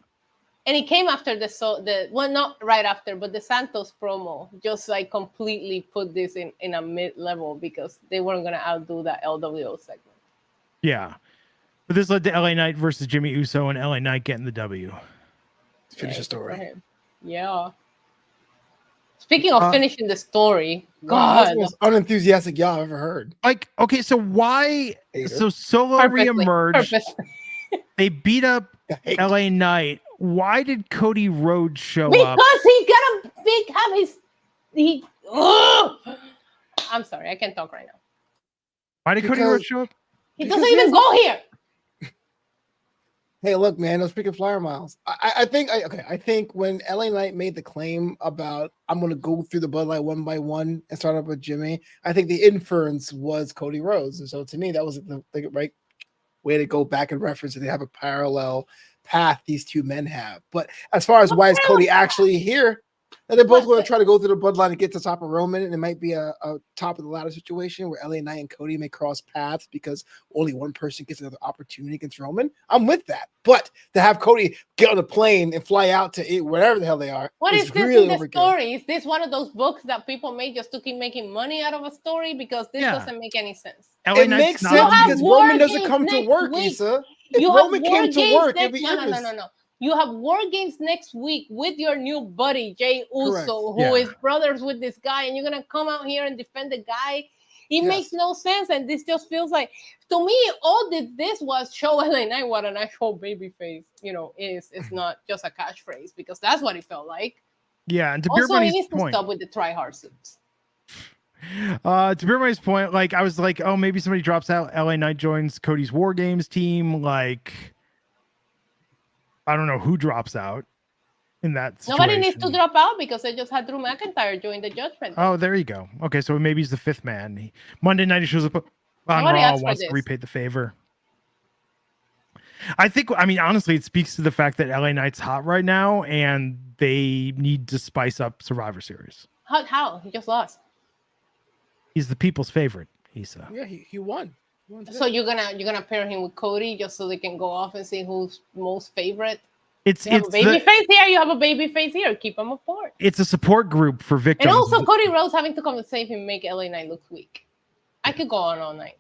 Speaker 2: And it came after not right after, but the Santos promo just like completely put this in a mid-level because they weren't gonna outdo that LWO segment.
Speaker 1: Yeah. But this led to LA Knight versus Jimmy Uso and LA Knight getting the W.
Speaker 3: Finish the story.
Speaker 2: Yeah. Speaking of finishing the story,
Speaker 3: God, that's the most unenthusiastic y'all ever heard.
Speaker 1: Like, okay, so why? So Solo reemerged. They beat up LA Knight. Why did Cody Rhodes show up?
Speaker 2: Because he got I'm sorry, I can't talk right now.
Speaker 1: Why did Cody Rhodes show up?
Speaker 2: He doesn't even go here.
Speaker 3: Hey, look, man, those freaking flyer miles. I think when LA Knight made the claim about I'm going to go through the bloodline one by one and start up with Jimmy, I think the inference was Cody Rhodes. And so to me, that was the right way to go back and reference it. They have a parallel path these two men have. But as far as why is Cody actually here, and they're both going to try to go through the bloodline and get to the top of Roman, and it might be a top of the ladder situation where LA Knight and Cody may cross paths because only one person gets another opportunity against Roman. I'm with that. But to have Cody get on a plane and fly out to wherever the hell they are.
Speaker 2: What is this really in the story? Is this one of those books that people make just to keep making money out of a story? Because this doesn't make any sense.
Speaker 3: It makes sense because Roman doesn't come to work, Issa. If Roman came to work, it'd be
Speaker 2: No. You have War Games next week with your new buddy, Jey Uso, who is brothers with this guy, and you're going to come out here and defend the guy. It makes no sense, and this just feels like, to me, all this was show LA Knight what an actual babyface, is. It's not just a catchphrase, because that's what it felt like.
Speaker 1: Yeah, and to
Speaker 2: also, he needs to stop with the try-hard suits.
Speaker 1: To Beer Money's point, like, I was like, oh, maybe somebody drops out. LA Knight joins Cody's War Games team, like... I don't know who drops out. in that situation.
Speaker 2: Nobody needs to drop out because they just had Drew McIntyre join the Judgment.
Speaker 1: Oh, there you go. Okay, so maybe he's the fifth man. Monday night he shows up on Raw, wants to repay the favor. I mean, honestly, it speaks to the fact that LA Knight's hot right now, and they need to spice up Survivor Series.
Speaker 2: How? He just lost.
Speaker 1: He's the people's favorite, Issa.
Speaker 3: Yeah, he won.
Speaker 2: So you're gonna pair him with Cody just so they can go off and see who's most favorite.
Speaker 1: It's
Speaker 2: a baby face here. You have a baby face here. Keep them apart.
Speaker 1: It's a support group for victims.
Speaker 2: And also Cody Rhodes having to come and save him, make LA Knight look weak. I could go on all night.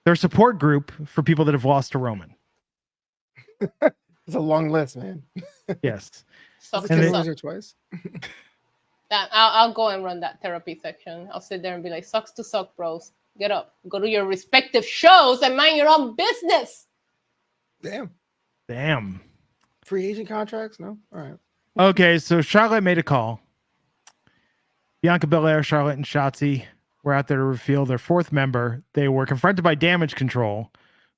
Speaker 1: They're a support group for people that have lost to Roman.
Speaker 3: It's a long list, man.
Speaker 1: Yes.
Speaker 3: Sucks or twice.
Speaker 2: I'll go and run that therapy section. I'll sit there and be like, sucks to suck, bros. Get up. Go to your respective shows and mind your own business.
Speaker 3: Damn. Free agent contracts? No? All right.
Speaker 1: Okay, so Charlotte made a call. Bianca Belair, Charlotte, and Shotzi were out there to reveal their fourth member. They were confronted by Damage Control,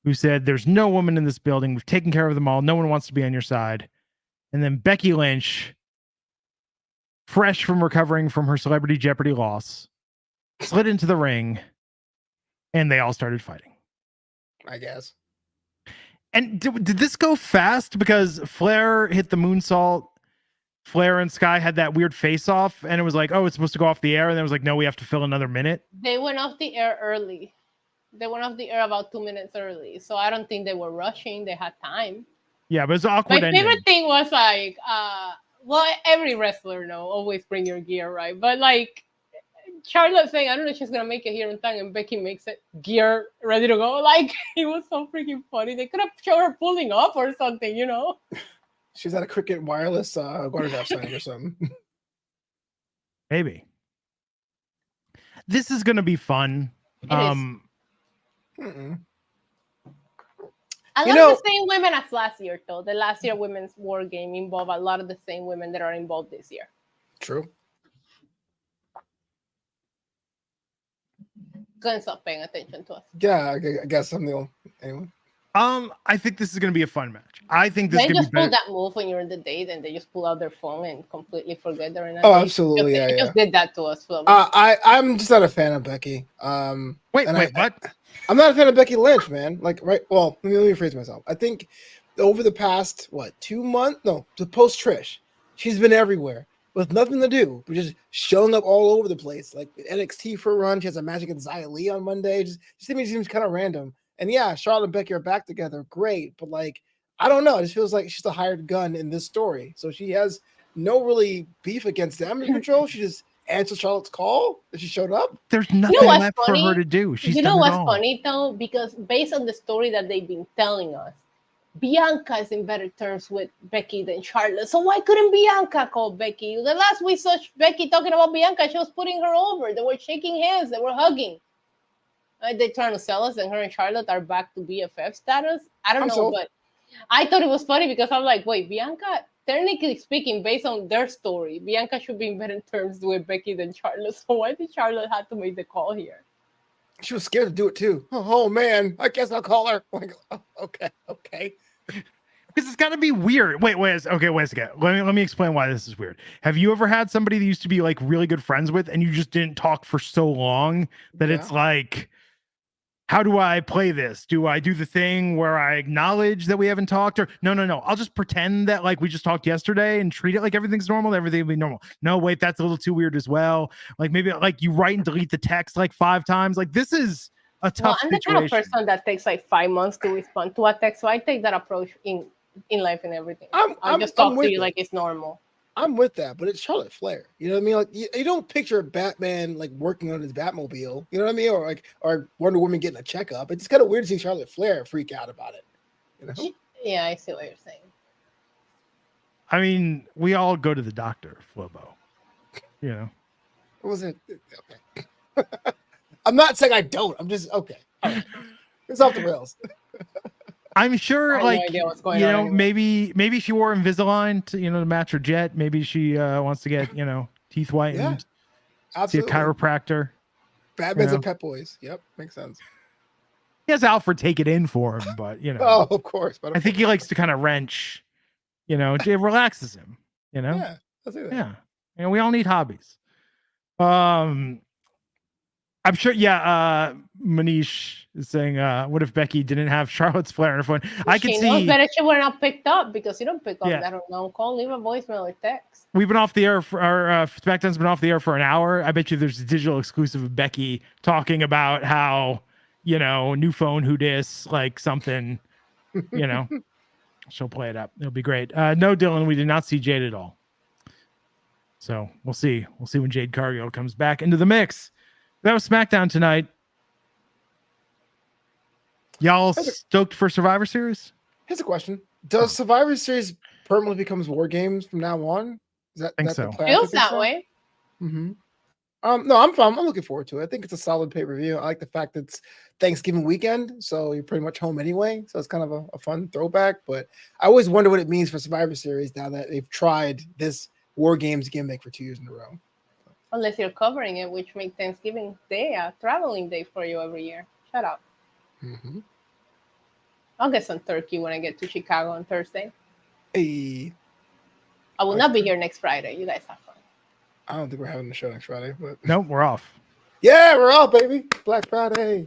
Speaker 1: who said, there's no woman in this building. We've taken care of them all. No one wants to be on your side. And then Becky Lynch, fresh from recovering from her Celebrity Jeopardy loss, slid into the ring, and they all started fighting.
Speaker 3: I guess.
Speaker 1: And did this go fast? Because Flair hit the moonsault. Flair and Sky had that weird face-off, and it was like, oh, it's supposed to go off the air, and then it was like, no, we have to fill another minute.
Speaker 2: They went off the air early. They went off the air about 2 minutes early, so I don't think they were rushing. They had time.
Speaker 1: Yeah, but it's awkward.
Speaker 2: My favorite thing was like, well, every wrestler always bring your gear, right? But like Charlotte saying, I don't know if she's gonna make it here in time, and Becky makes it gear ready to go. Like, it was so freaking funny. They could have shown her pulling up or something, you know.
Speaker 3: She's at a Cricket Wireless autograph signing or something.
Speaker 1: Maybe. This is gonna be fun.
Speaker 2: I love the same women as last year, though. The last year women's war game involved a lot of the same women that are involved this year.
Speaker 3: True.
Speaker 2: Gonna stop paying attention to us.
Speaker 3: Yeah, I guess I'm the only anyone.
Speaker 1: I think this is going to be a fun match. I think this.
Speaker 2: They just pull that move when you're in the date, and they just pull out their phone and completely forget they're in a
Speaker 3: date.
Speaker 2: Absolutely,
Speaker 3: they
Speaker 2: just did that to us.
Speaker 3: I'm just not a fan of Becky.
Speaker 1: Wait, what?
Speaker 3: I'm not a fan of Becky Lynch, man. Like, right? Well, let me rephrase myself. I think over the past 2 months, the post Trish, she's been everywhere with nothing to do, but just showing up all over the place. Like NXT for a run, she has a match against Xia Li on Monday. Just to me, it seems kind of random. And yeah, Charlotte and Becky are back together. Great. But like, I don't know. It just feels like she's a hired gun in this story. So she has no really beef against Damage Control. She just answered Charlotte's call that she showed up.
Speaker 1: There's nothing left for her to do. She's
Speaker 2: you know what's funny though? Because based on the story that they've been telling us, Bianca is in better terms with Becky than Charlotte. So why couldn't Bianca call Becky? The last we saw Becky talking about Bianca, she was putting her over. They were shaking hands. They were hugging. They're trying to sell us, and her and Charlotte are back to BFF status. I don't know, but I thought it was funny because I'm like, wait, Bianca, technically speaking, based on their story, Bianca should be in better terms with Becky than Charlotte. So why did Charlotte have to make the call here?
Speaker 3: She was scared to do it too. Oh man, I guess I'll call her. Like, oh, okay.
Speaker 1: Because it's got to be weird. Wait a second. Let me explain why this is weird. Have you ever had somebody that used to be like really good friends with, and you just didn't talk for so long that it's like, how do I play this? Do I do the thing where I acknowledge that we haven't talked, or no? I'll just pretend that like we just talked yesterday and treat it like everything's normal. Everything will be normal. No, wait, that's a little too weird as well. Like maybe like you write and delete the text like 5 times. Like this is a tough situation.
Speaker 2: I'm the kind of person that takes like 5 months to respond to a text. So I take that approach in life and everything. I'll just talk to you like it's normal.
Speaker 3: I'm with that, but it's Charlotte Flair. You know what I mean? Like you don't picture Batman like working on his Batmobile. You know what I mean? Or Wonder Woman getting a checkup. It's kind of weird to see Charlotte Flair freak out about it. You know?
Speaker 2: Yeah, I see what you're saying.
Speaker 1: I mean, we all go to the doctor, Flobo. You know.
Speaker 3: It wasn't okay. I'm not saying I don't. I'm just okay. All right. It's off the rails.
Speaker 1: I'm sure, like,
Speaker 2: no what's going on
Speaker 1: anymore. maybe she wore Invisalign to, to match her jet. Maybe she wants to get, teeth whitened.
Speaker 3: Yeah, absolutely.
Speaker 1: See a chiropractor.
Speaker 3: Batman's and Pet Boys. Yep, makes sense.
Speaker 1: He has Alfred take it in for him, but
Speaker 3: oh, of course. But
Speaker 1: I think he likes to kind of wrench, You know, it relaxes him. You know,
Speaker 3: Yeah, I'll say that.
Speaker 1: yeah. You know, we all need hobbies. I'm sure. Yeah. Manish is saying, "What if Becky didn't have Charlotte's Flair on her phone?" I could
Speaker 2: She
Speaker 1: see.
Speaker 2: knows better. She would not picked up because you don't pick up
Speaker 1: Yeah.
Speaker 2: that unknown call. Leave a voicemail or text.
Speaker 1: We've been off the air for our SmackDown's been off the air for an hour. I bet you there's a digital exclusive of Becky talking about how, you know, new phone, who dis, like something, you know. She'll play it up. It'll be great. No, Dylan, we did not see Jade at all. So we'll see. We'll see when Jade Cargill comes back into the mix. That was SmackDown tonight. Y'all stoked for Survivor Series?
Speaker 3: Here's a question: Does Survivor Series permanently becomes War Games from now on? Is that,
Speaker 1: I think
Speaker 3: that
Speaker 1: so.
Speaker 3: the plan?
Speaker 2: Feels that way.
Speaker 3: Mm-hmm. No, I'm fine. I'm looking forward to it. I think it's a solid pay-per-view. I like the fact that it's Thanksgiving weekend, so you're pretty much home anyway. So it's kind of a fun throwback. But I always wonder what it means for Survivor Series now that they've tried this War Games gimmick for 2 years in a row.
Speaker 2: Unless you're covering it, which makes Thanksgiving Day a traveling day for you every year. Shut up.
Speaker 3: Mm-hmm.
Speaker 2: I'll get some turkey when I get to Chicago on Thursday.
Speaker 3: Hey,
Speaker 2: I will not be here next Friday. You guys have fun.
Speaker 3: I don't think we're having the show next Friday, but
Speaker 1: nope, we're off.
Speaker 3: Yeah, we're off, baby. Black Friday.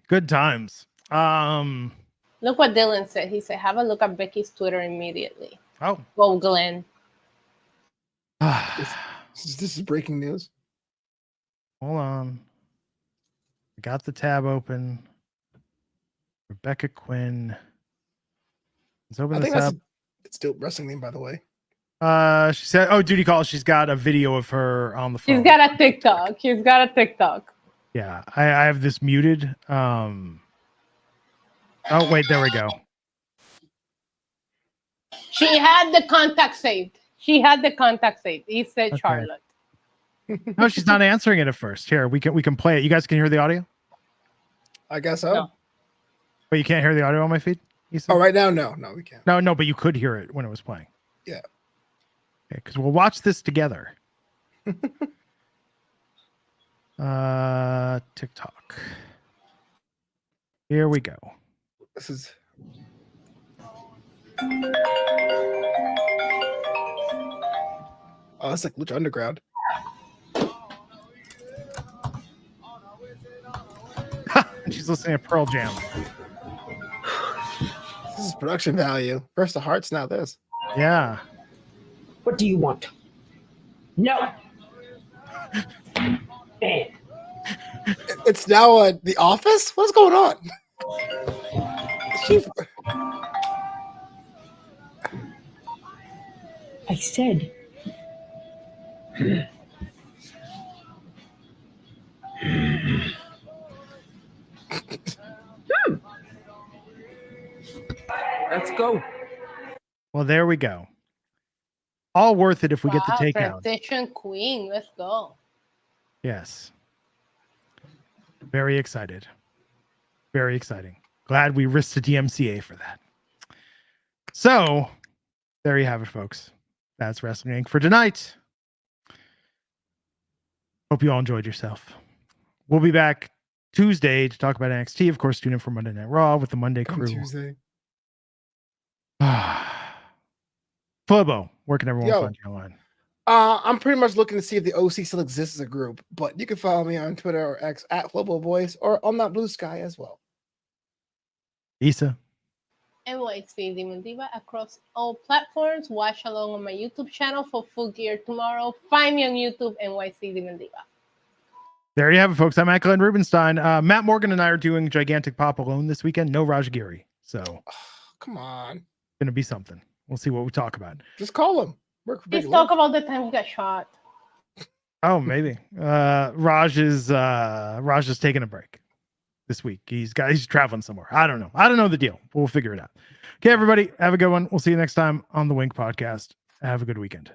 Speaker 1: Good times.
Speaker 2: Look what Dylan said. He said, have a look at Becky's Twitter immediately.
Speaker 1: Oh.
Speaker 2: Go, Glenn.
Speaker 3: This is breaking news.
Speaker 1: Hold on. I got the tab open. Rebecca Quinn. Let's open this up.
Speaker 3: It's still wrestling name, by the way.
Speaker 1: She said, "Oh, duty call." She's got a video of her on the phone.
Speaker 2: She's got a TikTok. She's got a TikTok.
Speaker 1: Yeah, I have this muted. Oh, wait, there we go.
Speaker 2: She had the contact saved. He said
Speaker 1: Okay.
Speaker 2: Charlotte.
Speaker 1: No, she's not answering it at first. Here, we can play it. You guys can hear the audio?
Speaker 3: I guess so.
Speaker 2: No.
Speaker 1: But you can't hear the audio on my feed?
Speaker 3: Oh, right now, no, we can't.
Speaker 1: No, but you could hear it when it was playing.
Speaker 3: Yeah.
Speaker 1: Okay, because we'll watch this together. TikTok. Here we go.
Speaker 3: This is. Oh, it's like Lucha Underground.
Speaker 1: She's listening to Pearl Jam.
Speaker 3: This is production value. First the hearts, now this.
Speaker 1: Yeah.
Speaker 4: What do you want? No.
Speaker 3: It's now The Office? What's going on?
Speaker 4: I said. Let's go.
Speaker 1: Well, there we go. All worth it if we get the takeout.
Speaker 2: Transition queen. Let's go.
Speaker 1: Yes. Very excited. Very exciting. Glad we risked a DMCA for that. So, there you have it, folks. That's Wrestling Inc. for tonight. Hope you all enjoyed yourself. We'll be back Tuesday to talk about NXT. Of course, tune in for Monday Night Raw with the Monday crew.
Speaker 3: Tuesday.
Speaker 1: Flobo, where can everyone find you online?
Speaker 3: I'm pretty much looking to see if the OC still exists as a group, but you can follow me on Twitter or X at Flobo Boyce or on that Blue Sky as well.
Speaker 1: Issa.
Speaker 2: NYC Demon Diva across all platforms. Watch along on my YouTube channel for Full Gear tomorrow. Find me on YouTube, NYC Demon Diva.
Speaker 1: There you have it, folks. I'm Michael and Rubenstien. Matt Morgan and I are doing Gigantic Pop alone this weekend. No Raj Giri. So,
Speaker 3: come on.
Speaker 1: Gonna be something. We'll see what we talk about.
Speaker 3: Just call him.
Speaker 2: Let's talk about the time he got shot.
Speaker 1: Oh, maybe. Raj is taking a break this week. He's traveling somewhere. I don't know. I don't know the deal. We'll figure it out. Okay, everybody, have a good one. We'll see you next time on the WINC podcast. Have a good weekend.